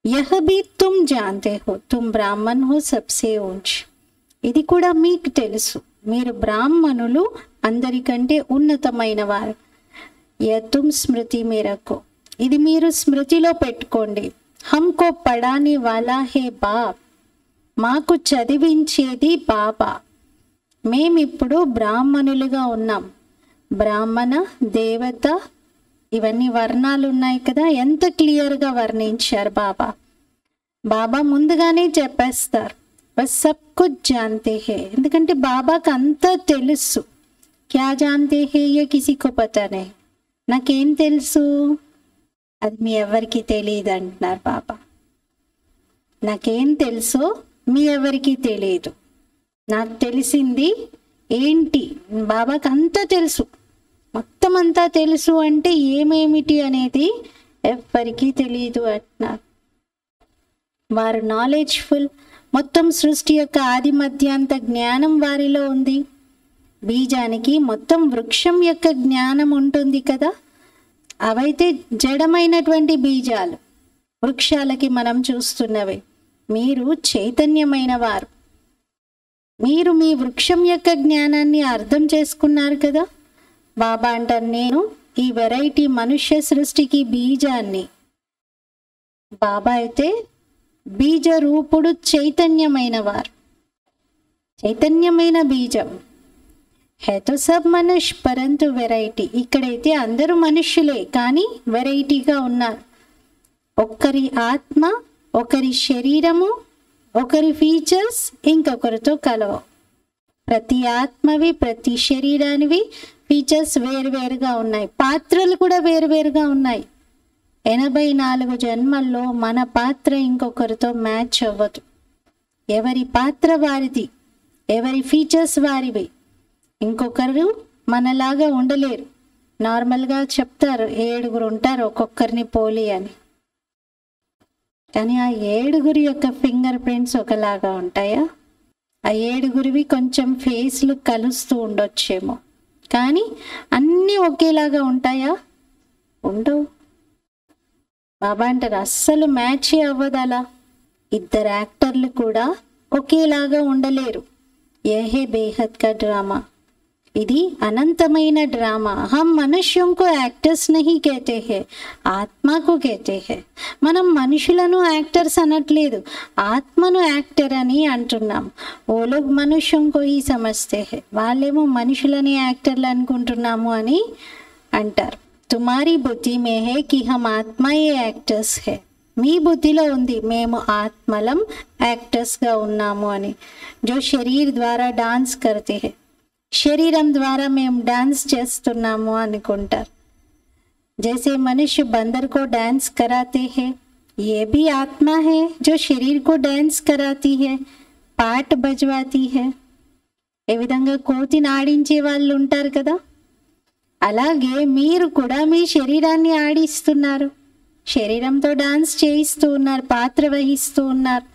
యహ భీ తుమ్ జాంతే హో తుమ్ బ్రాహ్మణ్ హో సబ్సే ఊంచ్. ఇది కూడా మీకు తెలుసు, మీరు బ్రాహ్మణులు అందరికంటే ఉన్నతమైన వారు. యహ తుమ్ స్మృతి మేరకు, ఇది మీరు స్మృతిలో పెట్టుకోండి. హమ్కో పడాని వాలా హే బాప్, మాకు చదివించేది బాబా. మేమిప్పుడు బ్రాహ్మణులుగా ఉన్నాం. బ్రాహ్మణ దేవత ఇవన్నీ వర్ణాలు ఉన్నాయి కదా, ఎంత క్లియర్గా వర్ణించారు బాబా. బాబా ముందుగానే చెప్పేస్తారు బస్ సబ్ కుచ్ జాంతే హే, ఎందుకంటే బాబాకి అంతా తెలుసు. క్యా జాంతే హే ఏ కిసీకో పతా నహీ, నాకేం తెలుసు, అది మీ ఎవరికి తెలియదు అంటున్నారు బాబా. నాకేం తెలుసో మీ ఎవరికి తెలియదు. నాకు తెలిసింది ఏంటి, బాబాకి అంతా తెలుసు, మొత్తం అంతా తెలుసు. అంటే ఏమేమిటి అనేది ఎవ్వరికీ తెలియదు అంటున్నారు. వారు నాలెడ్జ్ఫుల్, మొత్తం సృష్టి యొక్క ఆది మధ్యాంత జ్ఞానం వారిలో ఉంది. బీజానికి మొత్తం వృక్షం యొక్క జ్ఞానం ఉంటుంది కదా. అవైతే జడమైనటువంటి బీజాలు, వృక్షాలకి మనం చూస్తున్నవి. మీరు చైతన్యమైన వారు, మీరు మీ వృక్షం యొక్క జ్ఞానాన్ని అర్థం చేసుకున్నారు కదా. బాబా అంటారు, నేను ఈ వెరైటీ మనుష్య సృష్టికి బీజాన్ని. బాబా అయితే బీజ రూపుడు, చైతన్యమైన వారు, చైతన్యమైన బీజం. హేతో సబ్ మనుష్ పరంతు వెరైటీ. ఇక్కడైతే అందరూ మనుష్యులే, కానీ వెరైటీగా ఉన్నారు. ఒకరి ఆత్మ, ఒకరి శరీరము, ఒకరి ఫీచర్స్ ఇంకొకరితో కలవు. ప్రతి ఆత్మవి, ప్రతి శరీరానివి ఫీచర్స్ వేరువేరుగా ఉన్నాయి. పాత్రలు కూడా వేరువేరుగా ఉన్నాయి. 84 జన్మల్లో మన పాత్ర ఇంకొకరితో మ్యాచ్ అవ్వదు. ఎవరి పాత్ర వారిది, ఎవరి ఫీచర్స్ వారివి. ఇంకొకరు మనలాగా ఉండలేరు. నార్మల్గా చెప్తారు 7 ఉంటారు ఒక్కొక్కరిని పోలి అని, కానీ ఆ 7 యొక్క ఫింగర్ ప్రింట్స్ ఒకలాగా ఉంటాయా? ఆ 7 కొంచెం ఫేస్లు కలుస్తూ ఉండొచ్చేమో, కానీ అన్నీ ఒకేలాగా ఉంటాయా? ఉండవు. బాబా అంటారు అస్సలు మ్యాచ్ అవ్వదు అలా. 2 యాక్టర్లు కూడా ఒకేలాగా ఉండలేరు. యహే బేహద్ కా డ్రామా, ఇది అనంతమైన డ్రామా. హమ్ మనుష్యం కో యాక్టర్స్ నహీ कहते हैं, ఆత్మకు कहते हैं. మనం మనుషులను యాక్టర్స్ అనట్లేదు, ఆత్మను యాక్టర్ అని అంటున్నాం. ఓ లోగ్ మనుష్యం కో హీ సమజ్తే హై, వాళ్ళేమో మనుషులని యాక్టర్లు అనుకుంటున్నాము అని అంటారు. తుమారీ బుద్ధి మే హై కి హమ్ ఆత్మయే యాక్టర్స్ హై. మీ బుద్ధిలో ఉంది మేము ఆత్మలం యాక్టర్స్గా ఉన్నాము అని. జో శరీర్ ద్వారా డాన్స్ కర్తే హై, శరీరం ద్వారా మేము డాన్స్ చేస్తున్నాము అనుకుంటారు. जैसे मनुष्य बंदर को डांस कराते हैं, ये भी आत्मा है जो शरीर को डांस कराती है, पाट बजवाती है. ఏ విధంగా కోతిని ఆడించే వాళ్ళు ఉంటారు కదా, అలాగే మీరు కూడా మీ శరీరాన్ని ఆడిస్తున్నారు, శరీరంతో డాన్స్ చేయిస్తూ ఉన్నారు, పాత్ర వహిస్తూ ఉన్నారు.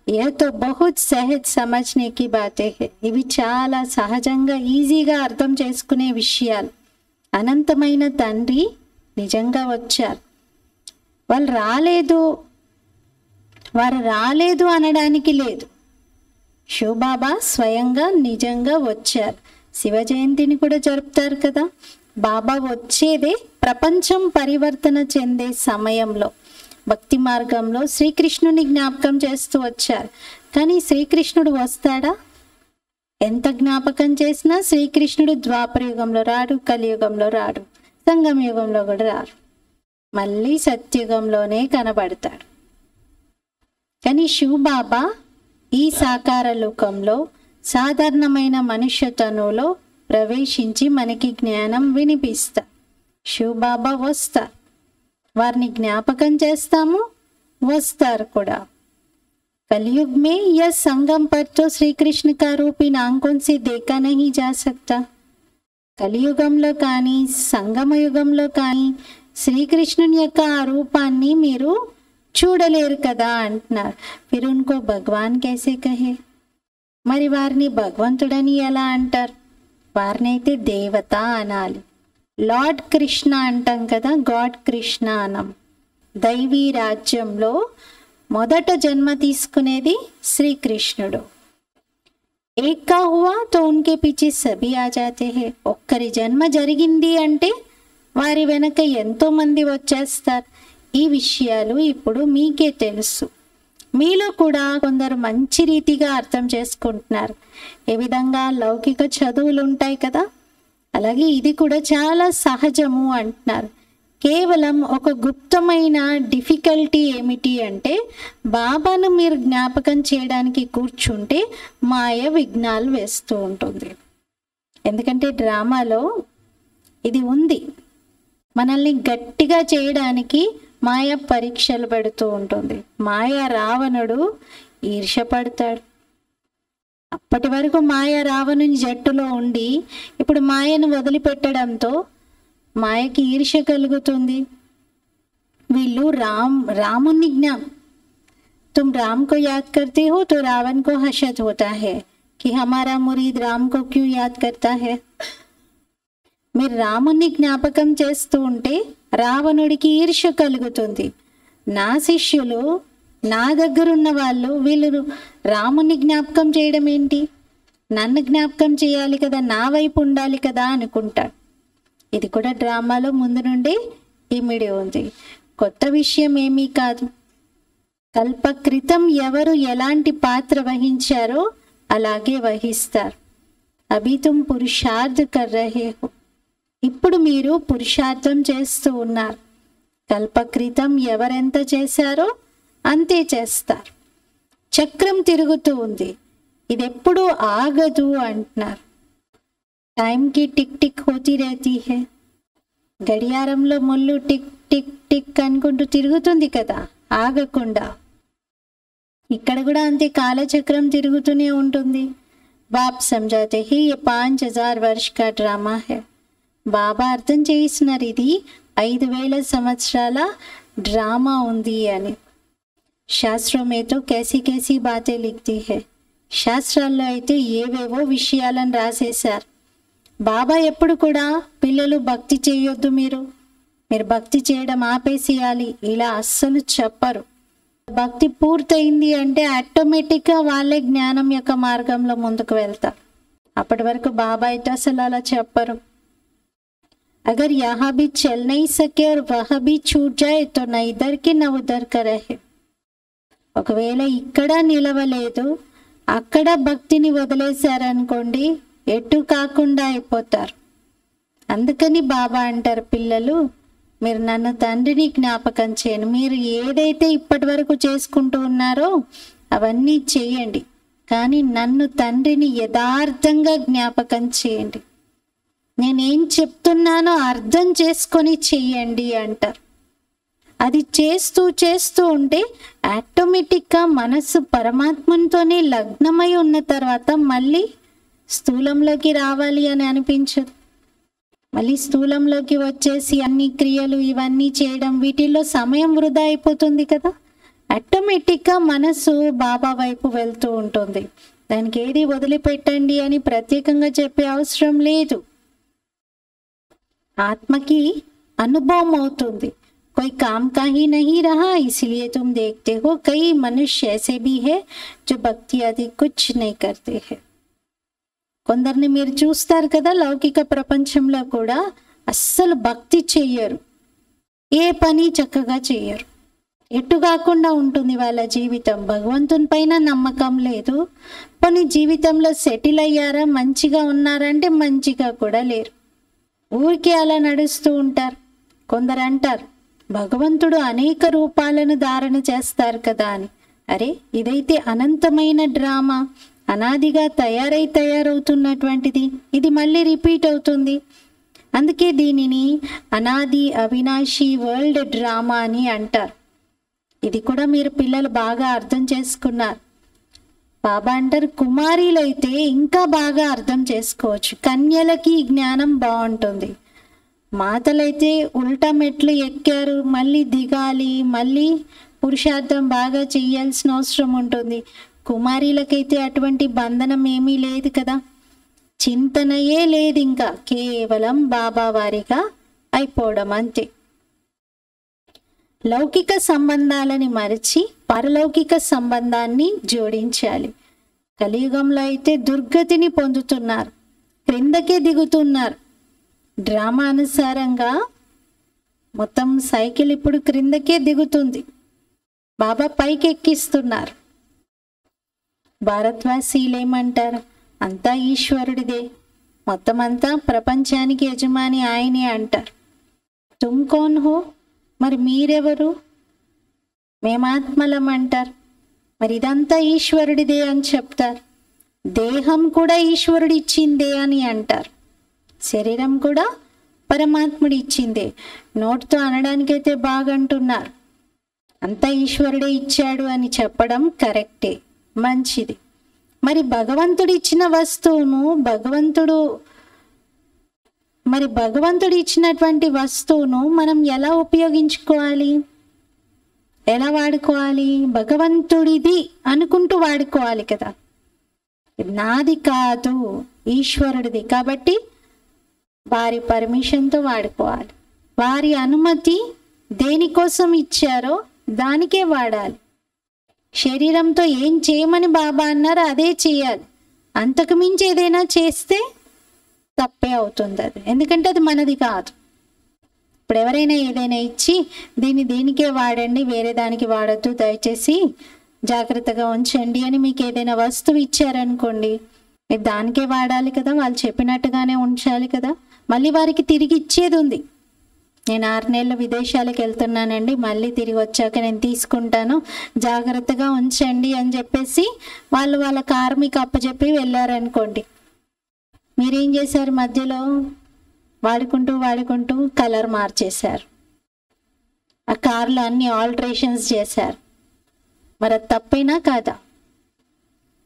ये तो बहुत सहज समझने की बातें है. ఇవి చాలా సహజంగా ఈజీగా అర్థం చేసుకునే విషయాలు. అనంతమైన తండ్రి నిజంగా వచ్చారు. వారు రాలేదు అనడానికి లేదు. శివబాబా స్వయంగా నిజంగా వచ్చారు. శివ జయంతిని కూడా జరుపుతారు కదా. బాబా వచ్చేదే ప్రపంచం పరివర్తన చెందే సమయంలో. భక్తి మార్గంలో శ్రీకృష్ణుని జ్ఞాపకం చేస్తూ వచ్చారు. కానీ శ్రీకృష్ణుడు వస్తాడా? ఎంత జ్ఞాపకం చేసినా శ్రీకృష్ణుడు ద్వాపర యుగంలో రాడు, కలియుగంలో రాడు, సంగమ యుగంలో కూడా రాడు. మళ్ళీ సత్యుగంలోనే కనబడతాడు. కానీ శివబాబా ఈ సాకార లోకంలో సాధారణమైన మనుష్య తనువులో ప్రవేశించి మనకి జ్ఞానం వినిపిస్తారు. శివబాబా వస్తారు, వారిని జ్ఞాపకం చేస్తాము, వస్తారు కూడా. कलयुग में यह संगम पर तो श्री कृष्ण का रूप इन आंखों से देखा नहीं जा सकता. కలియుగంలో కానీ సంగమ యుగంలో కానీ శ్రీకృష్ణుని యొక్క ఆ రూపాన్ని మీరు చూడలేరు కదా అంటున్నారు. ఫిర్ ఉన్కో భగవాన్ कैसे कहे, మరి వారిని భగవంతుడని ఎలా అంటారు? వారినైతే దేవత అనాలి. లార్డ్ కృష్ణ అంటాం కదా, గాడ్ కృష్ణ అనం. దైవీ రాజ్యంలో మొదట జన్మ తీసుకునేది శ్రీకృష్ణుడు. ఏకా హువా తో ఉన్కే పీచే సభీ ఆ జాతే హై. ఒక్కరి జన్మ జరిగింది అంటే వారి వెనక ఎంతో మంది వచ్చేస్తారు. ఈ విషయాలు ఇప్పుడు మీకే తెలుసు. మీలో కూడా కొందరు మంచి రీతిగా అర్థం చేసుకుంటున్నారు. ఏ విధంగా లౌకిక చదువులు ఉంటాయి కదా, అలాగే ఇది కూడా చాలా సహజము అంటున్నారు. కేవలం ఒక గుప్తమైన డిఫికల్టీ ఏమిటి అంటే బాబాను మీరు జ్ఞాపకం చేయడానికి కూర్చుంటే మాయ విఘ్నాలు వేస్తూ ఉంటుంది. ఎందుకంటే డ్రామాలో ఇది ఉంది. మనల్ని గట్టిగా చేయడానికి మాయ పరీక్షలు పెడుతూ ఉంటుంది. మాయ రావణుడు ఈర్ష్యపడతాడు. అప్పటి వరకు మాయ రావణుని జట్టులో ఉండి ఇప్పుడు మాయను వదిలిపెట్టడంతో మాయకి ఈర్ష్య కలుగుతుంది. వీళ్ళు రాముని तुम राम को याद करते हो तो रावण को हर्षित होता है कि हमारा मुरीद राम को क्यों याद करता है. మీరు రాముని జ్ఞాపకం చేస్తూ ఉంటే రావణుడికి ఈర్ష్య కలుగుతుంది. నా శిష్యులు, నా దగ్గరున్న వాళ్ళు వీళ్ళు రాముని జ్ఞాపకం చేయడం ఏంటి, నన్ను జ్ఞాపకం చేయాలి కదా, నా వైపు ఉండాలి కదా అనుకుంటాడు. ఇది కూడా డ్రామాలో ముందు నుండి ఇమిడి ఉంది. కొత్త విషయం ఏమీ కాదు. కల్ప క్రితం ఎవరు ఎలాంటి పాత్ర వహించారో అలాగే వహిస్తారు. అభి తుమ్ పురుషార్థ్ కర్ రహే హో. ఇప్పుడు మీరు పురుషార్థం చేస్తూ ఉన్నారు. కల్ప క్రితం ఎవరెంత చేశారో అంతే చేస్తారు. చక్రం తిరుగుతూ ఉంది, ఇది ఎప్పుడూ ఆగదు అంటున్నారు. టైంకి టిక్ టిక్ హోతీ రేతీ హే. గడియారంలో ముళ్ళు టిక్ టిక్ టిక్ అనుకుంటూ తిరుగుతుంది కదా, ఆగకుండా. ఇక్కడ కూడా అంతే, కాలచక్రం తిరుగుతూనే ఉంటుంది. బాప్ సమझाते हैं ये 5000 वर्ष का ड्रामा है. బాబా అర్థం చేయిస్తున్నారు ఇది 5000 సంవత్సరాల డ్రామా ఉంది అని. శాస్త్రం మే తో कैसी कैसी बातें लिखती है. శాస్త్రాల్లో అయితే ఏవేవో విషయాలను రాసేశారు. బాబా ఎప్పుడు కూడా పిల్లలు భక్తి చేయొద్దు, మీరు భక్తి చేయడం ఆపేసేయాలి ఇలా అస్సలు చెప్పరు. భక్తి పూర్తయింది అంటే ఆటోమేటిక్గా వాళ్ళే జ్ఞానం యొక్క మార్గంలో ముందుకు వెళ్తారు. అప్పటి వరకు బాబా అయితే అసలు అలా చెప్పరు. అగర్ యహా భీ చల్ నహీ సకే और वह भी छूट जाए तो न इधर की न उधर का रहे. ఒకవేళ ఇక్కడ నిలవలేదు, అక్కడ భక్తిని వదిలేశారనుకోండి, ఎటు కాకుండా అయిపోతారు. అందుకని బాబా అంటారు, పిల్లలు మీరు నన్ను తండ్రిని జ్ఞాపకం చేయండి. మీరు ఏదైతే ఇప్పటి వరకు చేసుకుంటూ ఉన్నారో అవన్నీ చేయండి, కానీ నన్ను తండ్రిని యథార్థంగా జ్ఞాపకం చేయండి. నేనేం చెప్తున్నానో అర్థం చేసుకొని చెయ్యండి అంటారు. అది చేస్తూ చేస్తూ ఉంటే ఆటోమేటిక్గా మనసు పరమాత్మతోనే లగ్నమై ఉన్న తర్వాత మళ్ళీ స్థూలంలోకి రావాలి అని అనిపించదు. మళ్ళీ స్థూలంలోకి వచ్చేసి అన్ని క్రియలు ఇవన్నీ చేయడం, వీటిల్లో సమయం వృధా అయిపోతుంది కదా. ఆటోమేటిక్గా మనసు బాబా వైపు వెళ్తూ ఉంటుంది. దానికి ఏది వదిలిపెట్టండి అని ప్రత్యేకంగా చెప్పే అవసరం లేదు. ఆత్మకి అనుభవం అవుతుంది. कोई काम का ही नहीं रहा, इसलिए तुम देखते हो कई मनुष्य ऐसे भी है जो भक्ति आदि कुछ नहीं करते हैं. కొందరిని మీరు చూస్తారు కదా, లౌకిక ప్రపంచంలో కూడా అస్సలు భక్తి చెయ్యరు, ఏ పని చక్కగా చెయ్యరు, ఎటు కాకుండా ఉంటుంది వాళ్ళ జీవితం. భగవంతుని పైన నమ్మకం లేదు. కొన్ని జీవితంలో సెటిల్ అయ్యారా, మంచిగా ఉన్నారంటే మంచిగా కూడా లేరు, ఊరికే అలా నడుస్తూ ఉంటారు. కొందరు అంటారు భగవంతుడు అనేక రూపాలను ధారణ చేస్తారు కదా అని. అరే, ఇదైతే అనంతమైన డ్రామా, అనాదిగా తయారవుతున్నటువంటిది. ఇది మళ్ళీ రిపీట్ అవుతుంది. అందుకే దీనిని అనాది అవినాశి వరల్డ్ డ్రామా అని అంటారు. ఇది కూడా మీరు పిల్లలు బాగా అర్థం చేసుకున్నారు. బాబా అంటారు కుమారీలైతే ఇంకా బాగా అర్థం చేసుకోవచ్చు, కన్యలకి జ్ఞానం బాగుంటుంది. మాతలైతే ఉల్టా మెట్లు ఎక్కారు, మళ్ళీ దిగాలి, మళ్ళీ పురుషార్థం బాగా చేయాల్సిన అవసరం ఉంటుంది. కుమారీలకైతే అటువంటి బంధనం ఏమీ లేదు కదా, చింతనయే లేదు, ఇంకా కేవలం బాబా వారిగా అయిపోవడం అంతే. లౌకిక సంబంధాలని మరచి పరలౌకిక సంబంధాన్ని జోడించాలి. కలియుగంలో అయితే దుర్గతిని పొందుతున్నారు, క్రిందకే దిగుతున్నారు. డ్రామా అనుసారంగా మొత్తం సైకిల్ ఇప్పుడు క్రిందకే దిగుతుంది, బాబా పైకి ఎక్కిస్తున్నారు. భారతవాసీలు ఏమంటారు, అంతా ఈశ్వరుడిదే, మొత్తం అంతా ప్రపంచానికి యజమాని ఆయనే అంటారు. తుమ్ కౌన్ హో, మరి మీరెవరు? మేమాత్మలం అంటారు. మరి ఇదంతా ఈశ్వరుడిదే అని చెప్తారు. దేహం కూడా ఈశ్వరుడిచ్చిందే అని అంటారు. శరీరం కూడా పరమాత్ముడు ఇచ్చిందే. నోటితో అనడానికైతే బాగంటున్నారు, అంతా ఈశ్వరుడే ఇచ్చాడు అని చెప్పడం కరెక్టే, మంచిది. మరి భగవంతుడు ఇచ్చిన వస్తువును భగవంతుడు ఇచ్చినటువంటి వస్తువును మనం ఎలా ఉపయోగించుకోవాలి, ఎలా వాడుకోవాలి? భగవంతుడిది అనుకుంటూ వాడుకోవాలి కదా. నాది కాదు, ఈశ్వరుడిది, కాబట్టి వారి పర్మిషన్తో వాడుకోవాలి. వారి అనుమతి దేనికోసం ఇచ్చారో దానికే వాడాలి. శరీరంతో ఏం చేయమని బాబా అన్నారో అదే చేయాలి. అంతకు మించి ఏదైనా చేస్తే తప్పే అవుతుంది అది, ఎందుకంటే అది మనది కాదు. ఇప్పుడు ఎవరైనా ఏదైనా ఇచ్చి దేనికే వాడండి, వేరే దానికి వాడద్దు, దయచేసి జాగ్రత్తగా ఉంచండి అని మీకు ఏదైనా వస్తువు ఇచ్చారనుకోండి, మీరు దానికే వాడాలి కదా, వాళ్ళు చెప్పినట్టుగానే ఉంచాలి కదా. మళ్ళీ వారికి తిరిగి ఇచ్చేది ఉంది. నేను 6 నెలలు విదేశాలకు వెళ్తున్నానండి, మళ్ళీ తిరిగి వచ్చాక నేను తీసుకుంటాను, జాగ్రత్తగా ఉంచండి అని చెప్పేసి వాళ్ళు వాళ్ళ కార్మిక అప్పచెప్పి వెళ్ళారనుకోండి. మీరేం చేశారు? మధ్యలో వాడుకుంటూ కలర్ మార్చేశారు, ఆ కార్లో అన్ని ఆల్టరేషన్స్ చేశారు. మరి అది తప్పైనా కాదా?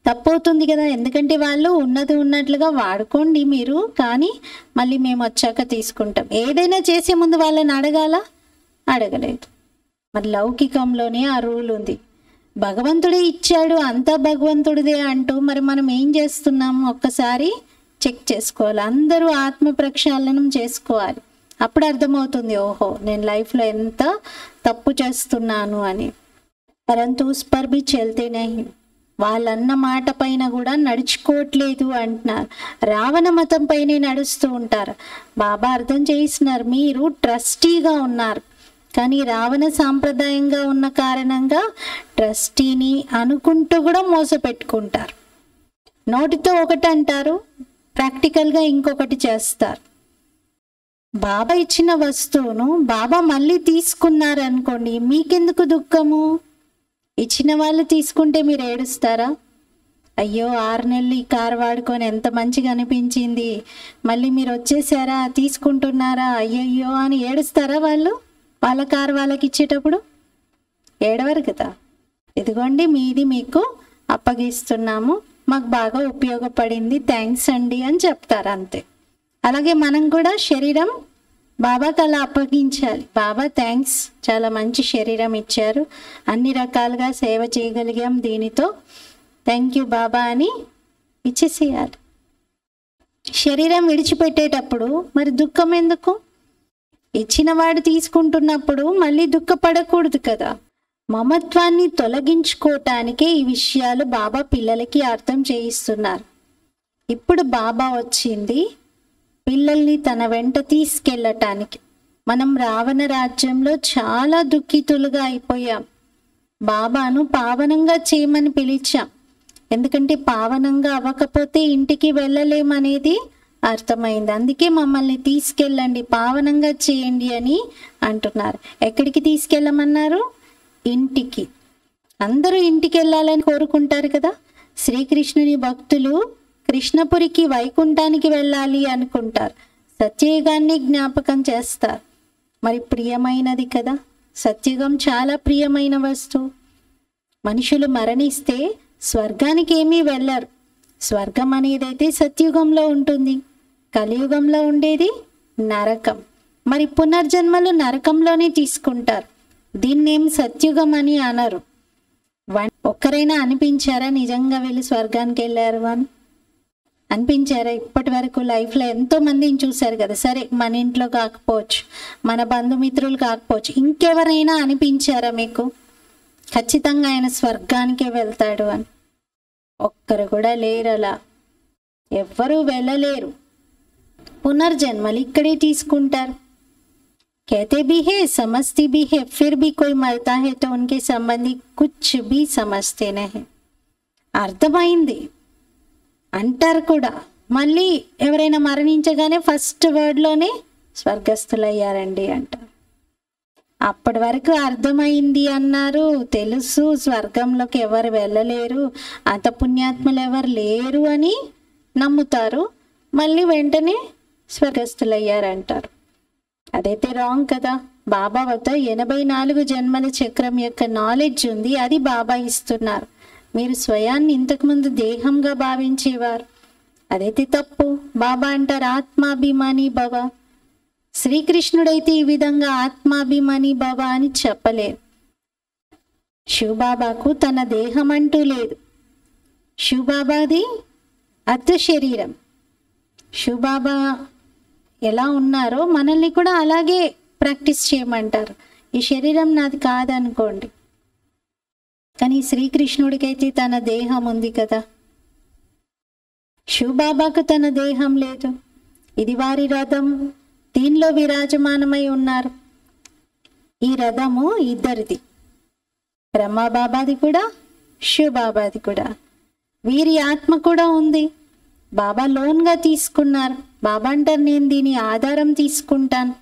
తప్పవుతుంది కదా, ఎందుకంటే వాళ్ళు ఉన్నది ఉన్నట్లుగా వాడుకోండి మీరు, కానీ మళ్ళీ మేము వచ్చాక తీసుకుంటాం. ఏదైనా చేసే ముందు వాళ్ళని అడగలేదు. మరి లౌకికంలోనే ఆ రూల్ ఉంది. భగవంతుడే ఇచ్చాడు, అంతా భగవంతుడిదే అంటూ మరి మనం ఏం చేస్తున్నాము ఒక్కసారి చెక్ చేసుకోవాలి. అందరూ ఆత్మ ప్రక్షాళనం చేసుకోవాలి. అప్పుడు అర్థమవుతుంది, ఓహో నేను లైఫ్లో ఎంత తప్పు చేస్తున్నాను అని. పరంతు ఉస్ పర్ భీ చల్తే నహీ, వాళ్ళన్న మాట పైన కూడా నడుచుకోవట్లేదు అంటున్నారు. రావణ మతం పైనే నడుస్తూ ఉంటారు. బాబా అర్థం చేయిస్తున్నారు, మీరు ట్రస్టీగా ఉన్నారు, కానీ రావణ సాంప్రదాయంగా ఉన్న కారణంగా ట్రస్టీని అనుకుంటూ కూడా మోసపెట్టుకుంటారు. నోటితో ఒకటి అంటారు, ప్రాక్టికల్గా ఇంకొకటి చేస్తారు. బాబా ఇచ్చిన వస్తువును బాబా మళ్ళీ తీసుకున్నారు అనుకోండి, మీకెందుకు దుఃఖము? ఇచ్చిన వాళ్ళు తీసుకుంటే మీరు ఏడుస్తారా? అయ్యో 6 నెలలు ఈ కారు వాడుకొని ఎంత మంచిగా అనిపించింది, మళ్ళీ మీరు వచ్చేసారా, తీసుకుంటున్నారా, అయ్యయ్యో అని ఏడుస్తారా? వాళ్ళ కారు వాళ్ళకి ఇచ్చేటప్పుడు ఏడవరు కదా. ఇదిగోండి మీది మీకు అప్పగిస్తున్నాము, మాకు బాగా ఉపయోగపడింది, థ్యాంక్స్ అండి అని చెప్తారు, అంతే. అలాగే మనం కూడా శరీరం బాబాకి అలా అప్పగించాలి. బాబా థ్యాంక్స్, చాలా మంచి శరీరం ఇచ్చారు, అన్ని రకాలుగా సేవ చేయగలిగాం దీనితో, థ్యాంక్ యూ బాబా అని ఇచ్చేసేయాలి. శరీరం విడిచిపెట్టేటప్పుడు మరి దుఃఖం ఎందుకు? ఇచ్చిన వాడు తీసుకుంటున్నప్పుడు మళ్ళీ దుఃఖపడకూడదు కదా. మమత్వాన్ని తొలగించుకోవటానికే ఈ విషయాలు బాబా పిల్లలకి అర్థం చేయిస్తున్నారు. ఇప్పుడు బాబా వచ్చింది పిల్లల్ని తన వెంట తీసుకెళ్ళటానికి. మనం రావణ రాజ్యంలో చాలా దుఃఖితులుగా అయిపోయాం. బాబాను పావనంగా చేయమని పిలిచాం, ఎందుకంటే పావనంగా అవ్వకపోతే ఇంటికి వెళ్ళలేమనేది అర్థమైంది. అందుకే మమ్మల్ని తీసుకెళ్ళండి, పావనంగా చేయండి అని అంటున్నారు. ఎక్కడికి తీసుకెళ్ళమన్నారు? ఇంటికి. అందరూ ఇంటికి వెళ్ళాలని కోరుకుంటారు కదా. శ్రీకృష్ణుని భక్తులు కృష్ణపురికి వైకుంఠానికి వెళ్ళాలి అనుకుంటారు, సత్యయుగాన్ని జ్ఞాపకం చేస్తారు. మరి ప్రియమైనది కదా, సత్యుగం చాలా ప్రియమైన వస్తువు. మనుషులు మరణిస్తే స్వర్గానికి ఏమీ వెళ్ళరు. స్వర్గం అనేదైతే సత్యుగంలో ఉంటుంది, కలియుగంలో ఉండేది నరకం. మరి పునర్జన్మలు నరకంలోనే తీసుకుంటారు, దీన్నేం సత్యుగం అని అనరు. ఒక్కరైనా అనిపించారా నిజంగా వెళ్ళి స్వర్గానికి వెళ్ళారు అని? అనిపించారా? ఇప్పటి వరకు లైఫ్లో ఎంతో మందిని చూశారు కదా. సరే మన ఇంట్లో కాకపోవచ్చు, మన బంధుమిత్రులు కాకపోవచ్చు, ఇంకెవరైనా అనిపించారా మీకు ఖచ్చితంగా ఆయన స్వర్గానికే వెళ్తాడు అని? ఒక్కరు కూడా లేరు, అలా ఎవ్వరూ వెళ్ళలేరు. పునర్జన్మలు ఇక్కడే తీసుకుంటారు. कहते भी है, समझती भी है, फिर भी कोई मरता है तो उनके संबंधी कुछ भी समझते नहीं. అర్థమైంది అంటారు కూడా. మళ్ళీ ఎవరైనా మరణించగానే ఫస్ట్ వర్డ్లోనే స్వర్గస్థులయ్యారండి అంటారు. అప్పటి వరకు అర్థమైంది అన్నారు, తెలుసు స్వర్గంలోకి ఎవరు వెళ్ళలేరు, అంత పుణ్యాత్ములు ఎవరు లేరు అని నమ్ముతారు. మళ్ళీ వెంటనే స్వర్గస్థులయ్యారంటారు. అదైతే రాంగ్ కదా. బాబా వద్ద 84 జన్మల చక్రం యొక్క నాలెడ్జ్ ఉంది, అది బాబా ఇస్తున్నారు. మీరు స్వయాన్ని ఇంతకుముందు దేహంగా భావించేవారు, అదైతే తప్పు. బాబా అంటారు ఆత్మాభిమాని భవ. శ్రీకృష్ణుడైతే ఈ విధంగా ఆత్మాభిమాని భవ అని చెప్పలేరు. శివబాబాకు తన దేహం అంటూ లేదు. శివబాబాది అర్ధ శరీరం. శివబాబా ఎలా ఉన్నారో మనల్ని కూడా అలాగే ప్రాక్టీస్ చేయమంటారు. ఈ శరీరం నాది కాదనుకోండి, కానీ శ్రీకృష్ణుడికైతే తన దేహం ఉంది కదా. శివబాబాకు తన దేహం లేదు. ఇది వారి రథం, దీనిలో విరాజమానమై ఉన్నారు. ఈ రథము ఇద్దరిది, బ్రహ్మబాబాది కూడా శివబాబాది కూడా. వీరి ఆత్మ కూడా ఉంది. బాబా లోన్గా తీసుకున్నారు. బాబా అంటారు నేను దీని ఆధారం తీసుకుంటాను,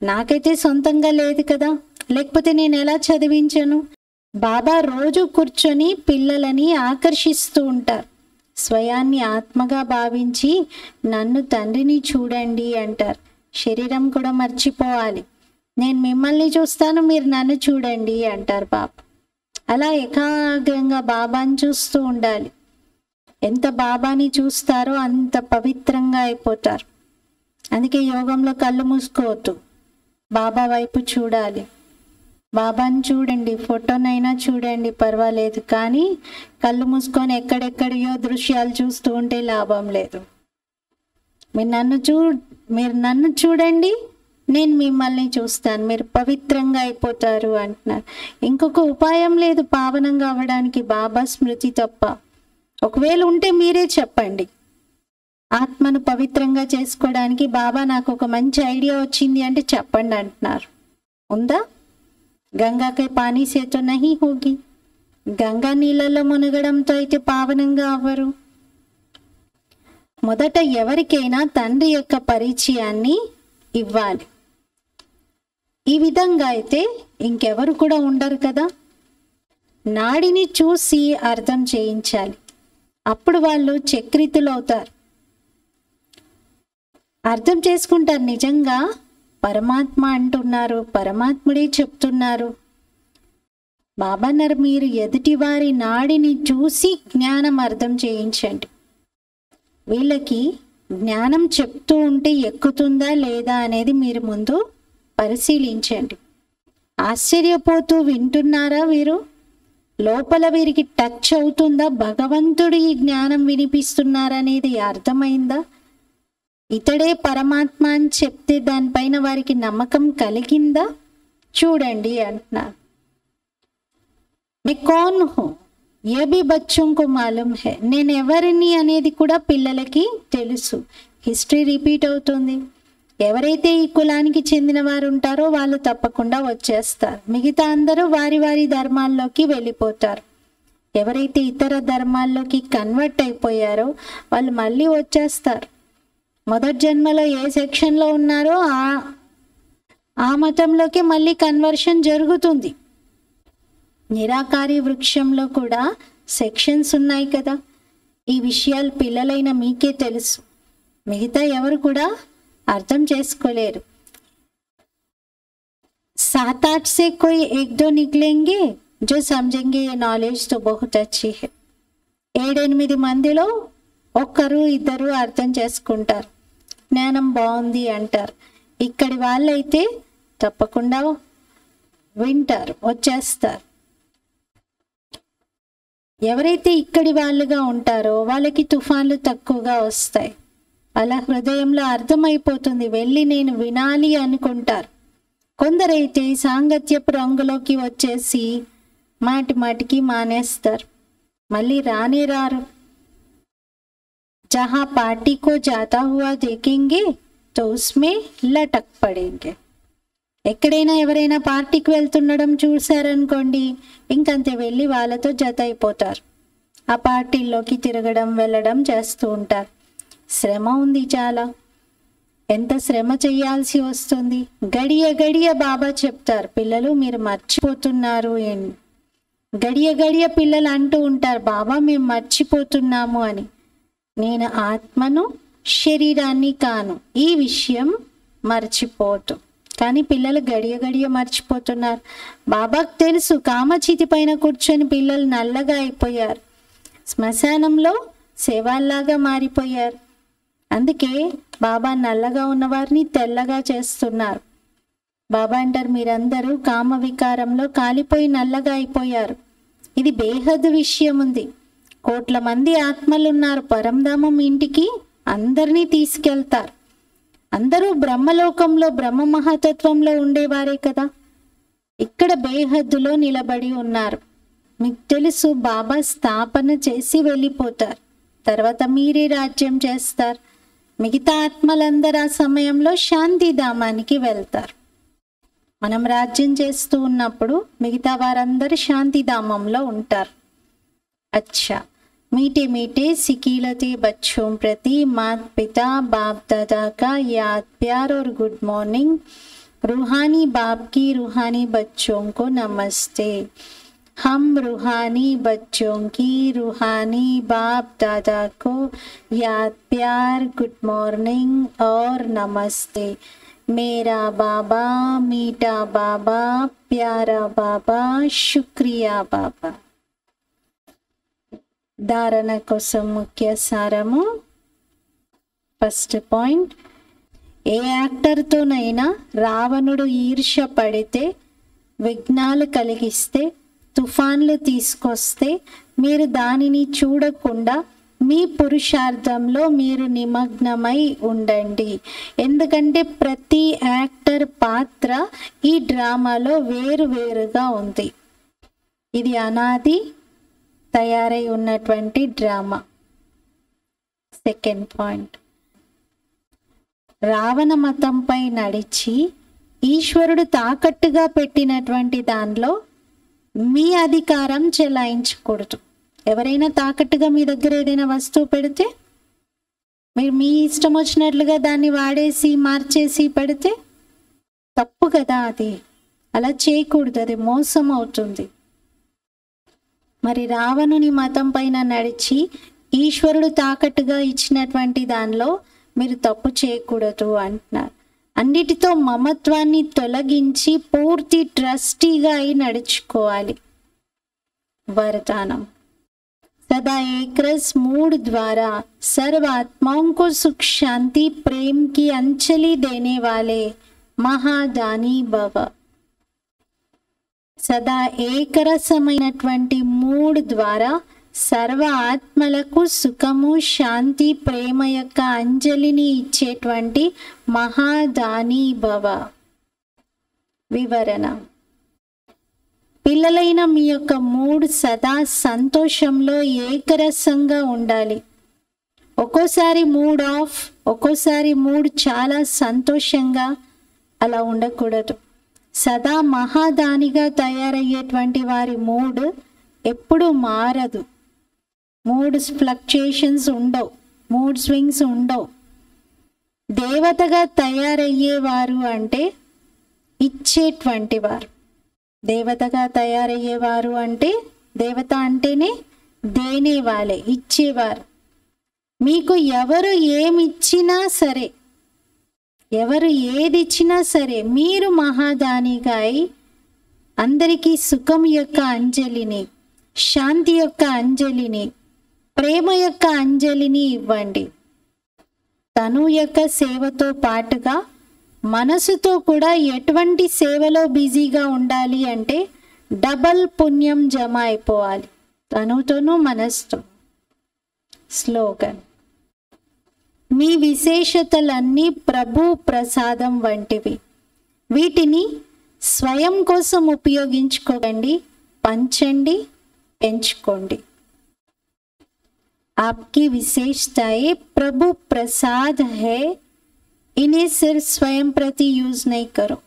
నాకైతే సొంతంగా లేదు కదా, లేకపోతే నేను ఎలా చదివించను. బాబా రోజు కూర్చొని పిల్లలని ఆకర్షిస్తూ ఉంటారు. స్వయాన్ని ఆత్మగా భావించి నన్ను తండ్రిని చూడండి అంటారు. శరీరం కూడా మర్చిపోవాలి. నేను మిమ్మల్ని చూస్తాను, మీరు నన్ను చూడండి అంటారు బాబా. అలా ఏకాగ్రంగా బాబాని చూస్తూ ఉండాలి. ఎంత బాబాని చూస్తారో అంత పవిత్రంగా అయిపోతారు. అందుకే యోగంలో కళ్ళు మూసుకోవద్దు, బాబా వైపు చూడాలి. బాబాని చూడండి, ఫోటోనైనా చూడండి పర్వాలేదు, కానీ కళ్ళు మూసుకొని ఎక్కడెక్కడియో దృశ్యాలు చూస్తూ ఉంటే లాభం లేదు. మీరు నన్ను చూడండి, నేను మిమ్మల్ని చూస్తాను, మీరు పవిత్రంగా అయిపోతారు అంటున్నారు. ఇంకొక ఉపాయం లేదు పావనంగా అవ్వడానికి బాబా స్మృతి తప్ప. ఒకవేళ ఉంటే మీరే చెప్పండి. ఆత్మను పవిత్రంగా చేసుకోవడానికి బాబా నాకు ఒక మంచి ఐడియా వచ్చింది అంటే చెప్పండి అంటున్నారు. ఉందా? గంగాకే పానీ సేతో నహీ హోగి. గంగా నీళ్ళలో మునగడంతో అయితే పావనంగా అవ్వరు. మొదట ఎవరికైనా తండ్రి యొక్క పరిచయాన్ని ఇవ్వాలి. ఈ విధంగా అయితే ఇంకెవరు కూడా ఉండరు కదా. నాడిని చూసి అర్థం చేయించాలి, అప్పుడు వాళ్ళు చక్రితులు అవుతారు, అర్థం చేసుకుంటారు. నిజంగా పరమాత్మ అంటున్నారు, పరమాత్ముడే చెప్తున్నారు. బాబా అన్నారు మీరు ఎదుటి వారి నాడిని చూసి జ్ఞానం అర్థం చేయించండి. వీళ్ళకి జ్ఞానం చెప్తూ ఉంటే ఎక్కుతుందా లేదా అనేది మీరు ముందు పరిశీలించండి. ఆశ్చర్యపోతూ వింటున్నారా వీరు? లోపల వీరికి టచ్ అవుతుందా? భగవంతుడు ఈ జ్ఞానం వినిపిస్తున్నారనేది అర్థమైందా? ఇతడే పరమాత్మ అని చెప్తే దానిపైన వారికి నమ్మకం కలిగిందా? చూడండి అంటున్నారు. మే కౌన్ హూ యే భీ బచ్చోं को मालूम है. నేను ఎవరిని అనేది కూడా పిల్లలకి తెలుసు. హిస్టరీ రిపీట్ అవుతుంది. ఎవరైతే ఈ కులానికి చెందిన వారు ఉంటారో వాళ్ళు తప్పకుండా వచ్చేస్తారు. మిగతా అందరూ వారి వారి ధర్మాల్లోకి వెళ్ళిపోతారు. ఎవరైతే ఇతర ధర్మాల్లోకి కన్వర్ట్ అయిపోయారో వాళ్ళు మళ్ళీ వచ్చేస్తారు. మొదటి జన్మలో ఏ సెక్షన్లో ఉన్నారో ఆ మతంలోకి మళ్ళీ కన్వర్షన్ జరుగుతుంది. నిరాకారి వృక్షంలో కూడా సెక్షన్స్ ఉన్నాయి కదా. ఈ విషయాలు పిల్లలైన మీకే తెలుసు, మిగతా ఎవరు కూడా అర్థం చేసుకోలేరు. 7-8 से कोई 1-2 निकलेंगे जो समझेंगे ये नॉलेज तो बहुत अच्छी है. 7-8 మందిలో ఒక్కరు ఇద్దరు అర్థం చేసుకుంటారు, జ్ఞానం బాగుంది అంటారు. ఇక్కడి వాళ్ళైతే తప్పకుండా వింటారు, వచ్చేస్తారు. ఎవరైతే ఇక్కడి వాళ్ళుగా ఉంటారో వాళ్ళకి తుఫాన్లు తక్కువగా వస్తాయి. అలా హృదయంలో అర్థమైపోతుంది, వెళ్ళి నేను వినాలి అనుకుంటారు. కొందరైతే సాంగత్యపు రంగులోకి వచ్చేసి మాటి మాటికి మానేస్తారు, మళ్ళీ రానే రారు. జహా పార్టీకో జాతా హువా దేఖేంగే తో ఉస్మే లటక్ పడేంగే. ఎక్కడైనా ఎవరైనా పార్టీకి వెళ్తుండడం చూశారనుకోండి, ఇంకంతే వెళ్ళి వాళ్ళతో జత అయిపోతారు. ఆ పార్టీల్లోకి తిరగడం వెళ్ళడం చేస్తూ ఉంటారు. శ్రమ ఉంది చాలా, ఎంత శ్రమ చేయాల్సి వస్తుంది. గడియ గడియ బాబా చెప్తారు, పిల్లలు మీరు మర్చిపోతున్నారు అని. గడియ గడియ పిల్లలు అంటూ ఉంటారు, బాబా మేము మర్చిపోతున్నాము అని. నేను ఆత్మను, శరీరాన్ని కాను, ఈ విషయం మర్చిపోతు. కానీ పిల్లలు గడియ గడియ మర్చిపోతున్నారు. బాబాకు తెలుసు, కామచితి పైన కూర్చొని పిల్లలు నల్లగా అయిపోయారు, శ్మశానంలో శవాల్లాగా మారిపోయారు. అందుకే బాబా నల్లగా ఉన్నవారిని తెల్లగా చేస్తున్నారు. బాబా అంటారు, మీరందరూ కామ వికారంలో కాలిపోయి నల్లగా అయిపోయారు. ఇది బేహద్దు విషయం ఉంది. కోట్ల మంది ఆత్మలు ఉన్నారు. పరంధామం ఇంటికి అందరినీ తీసుకెళ్తారు. అందరూ బ్రహ్మలోకంలో బ్రహ్మ మహాతత్వంలో ఉండేవారే కదా. ఇక్కడ బేహద్దులో నిలబడి ఉన్నారు. మీకు తెలుసు, బాబా స్థాపన చేసి వెళ్ళిపోతారు. తర్వాత మీరే రాజ్యం చేస్తారు. మిగతా ఆత్మలందరూ ఆ సమయంలో శాంతిధామానికి వెళ్తారు. మనం రాజ్యం చేస్తూ ఉన్నప్పుడు మిగతా వారందరూ శాంతిధామంలో ఉంటారు. अच्छा, मीठे मीठे सिकीलते बच्चों प्रति माता पिता बाप दादा का याद प्यार और गुड मॉर्निंग। रूहानी बाप की रूहानी बच्चों को नमस्ते। हम रूहानी बच्चों की रूहानी बाप दादा को याद प्यार गुड मॉर्निंग और नमस्ते। मेरा बाबा मीठा बाबा प्यारा बाबा शुक्रिया बाबा। ధారణ కోసం ముఖ్య సారము. ఫస్ట్ పాయింట్, ఏ యాక్టర్తోనైనా రావణుడు ఈర్ష్య పడితే, విఘ్నాలు కలిగిస్తే, తుఫాన్లు తీసుకొస్తే మీరు దానిని చూడకుండా మీ పురుషార్థంలో మీరు నిమగ్నమై ఉండండి. ఎందుకంటే ప్రతి యాక్టర్ పాత్ర ఈ డ్రామాలో వేరువేరుగా ఉంది. ఇది అనాది తయారై ఉన్నటువంటి డ్రామా. సెకండ్ పాయింట్, రావణ మతంపై నడిచి ఈశ్వరుడు తాకట్టుగా పెట్టినటువంటి దానిలో మీ అధికారం చెలాయించకూడదు. ఎవరైనా తాకట్టుగా మీ దగ్గర ఏదైనా వస్తువు పెడితే మీరు మీ ఇష్టం వచ్చినట్లుగా దాన్ని వాడేసి మార్చేసి పెడితే తప్పు కదా. అది అలా చేయకూడదు, అది మోసం అవుతుంది. మరి రావణుని మతం పైన నడిచి ఈశ్వరుడు తాకట్టుగా ఇచ్చినటువంటి దానిలో మీరు తప్పు చేయకూడదు అంటున్నారు. అన్నిటితో మమత్వాన్ని తొలగించి పూర్తి ట్రస్టీగా అయి నడుచుకోవాలి. वरदानम, सदा एक रस मूड द्वारा सर्व आत्माओं को सुख शांति प्रेम की अंजलि देने वाले महादानी भव। సదా ఏకరసమైనటువంటి మూడ్ ద్వారా సర్వ ఆత్మలకు సుఖము శాంతి ప్రేమ యొక్క అంజలిని ఇచ్చేటువంటి మహాదాని భవ. వివరణ, పిల్లలైన మీ యొక్క మూడ్ సదా సంతోషంలో ఏకరసంగా ఉండాలి. ఒక్కోసారి మూడ్ ఆఫ్, ఒక్కోసారి మూడ్ చాలా సంతోషంగా అలా ఉండకూడదు. సదా మహాదానిగా తయారయ్యేటువంటి వారి మూడ్ ఎప్పుడు మారదు. మూడ్ ఫ్లక్చుయేషన్స్ ఉండవు, మూడ్ స్వింగ్స్ ఉండవు. దేవతగా తయారయ్యేవారు అంటే ఇచ్చేటువంటి వారు. దేవతగా తయారయ్యేవారు అంటే, దేవత అంటేనే దేనేవాలే, ఇచ్చేవారు. మీకు ఎవరు ఏమిచ్చినా సరే, ఎవరు ఏది ఇచ్చినా సరే మీరు మహాదానిగా అయి అందరికీ సుఖం యొక్క అంజలిని, శాంతి యొక్క అంజలిని, ప్రేమ యొక్క అంజలిని ఇవ్వండి. తను యొక్క సేవతో పాటుగా మనసుతో కూడా ఎటువంటి సేవలో బిజీగా ఉండాలి అంటే డబల్ పుణ్యం జమ అయిపోవాలి, తనుతోనూ మనసుతో. స్లోగన్, మీ విశేషతలన్నీ ప్రభు ప్రసాదం వంటివి. వీటిని స్వయం కోసం ఉపయోగించుకోండి, పంచండి, పెంచుకోండి. आपकी विशेषताएं प्रभु प्रसाद है, इन्हें सिर्फ स्वयं प्रति यूज नहीं करो.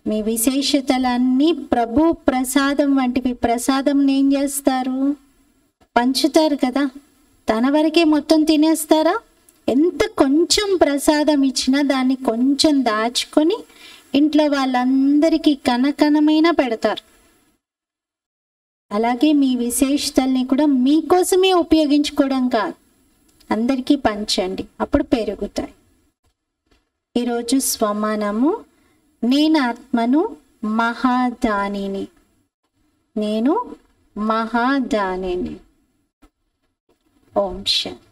మీ విశేషతలన్నీ ప్రభు ప్రసాదం వంటివి. ప్రసాదం ఏం చేస్తారు? పంచుతారు కదా. తన వరకే మొత్తం తినేస్తారా? ఎంత కొంచెం ప్రసాదం ఇచ్చినా దాన్ని కొంచెం దాచుకొని ఇంట్లో వాళ్ళందరికీ కనకనమైన పెడతారు. అలాగే మీ విశేషతల్ని కూడా మీకోసమే ఉపయోగించుకోవడం కాదు, అందరికీ పంచండి, అప్పుడు పెరుగుతాయి. ఈరోజు స్వమానము, నేను ఆత్మను మహాదానిని. నేను మహాదానిని. ఓం శాంతి.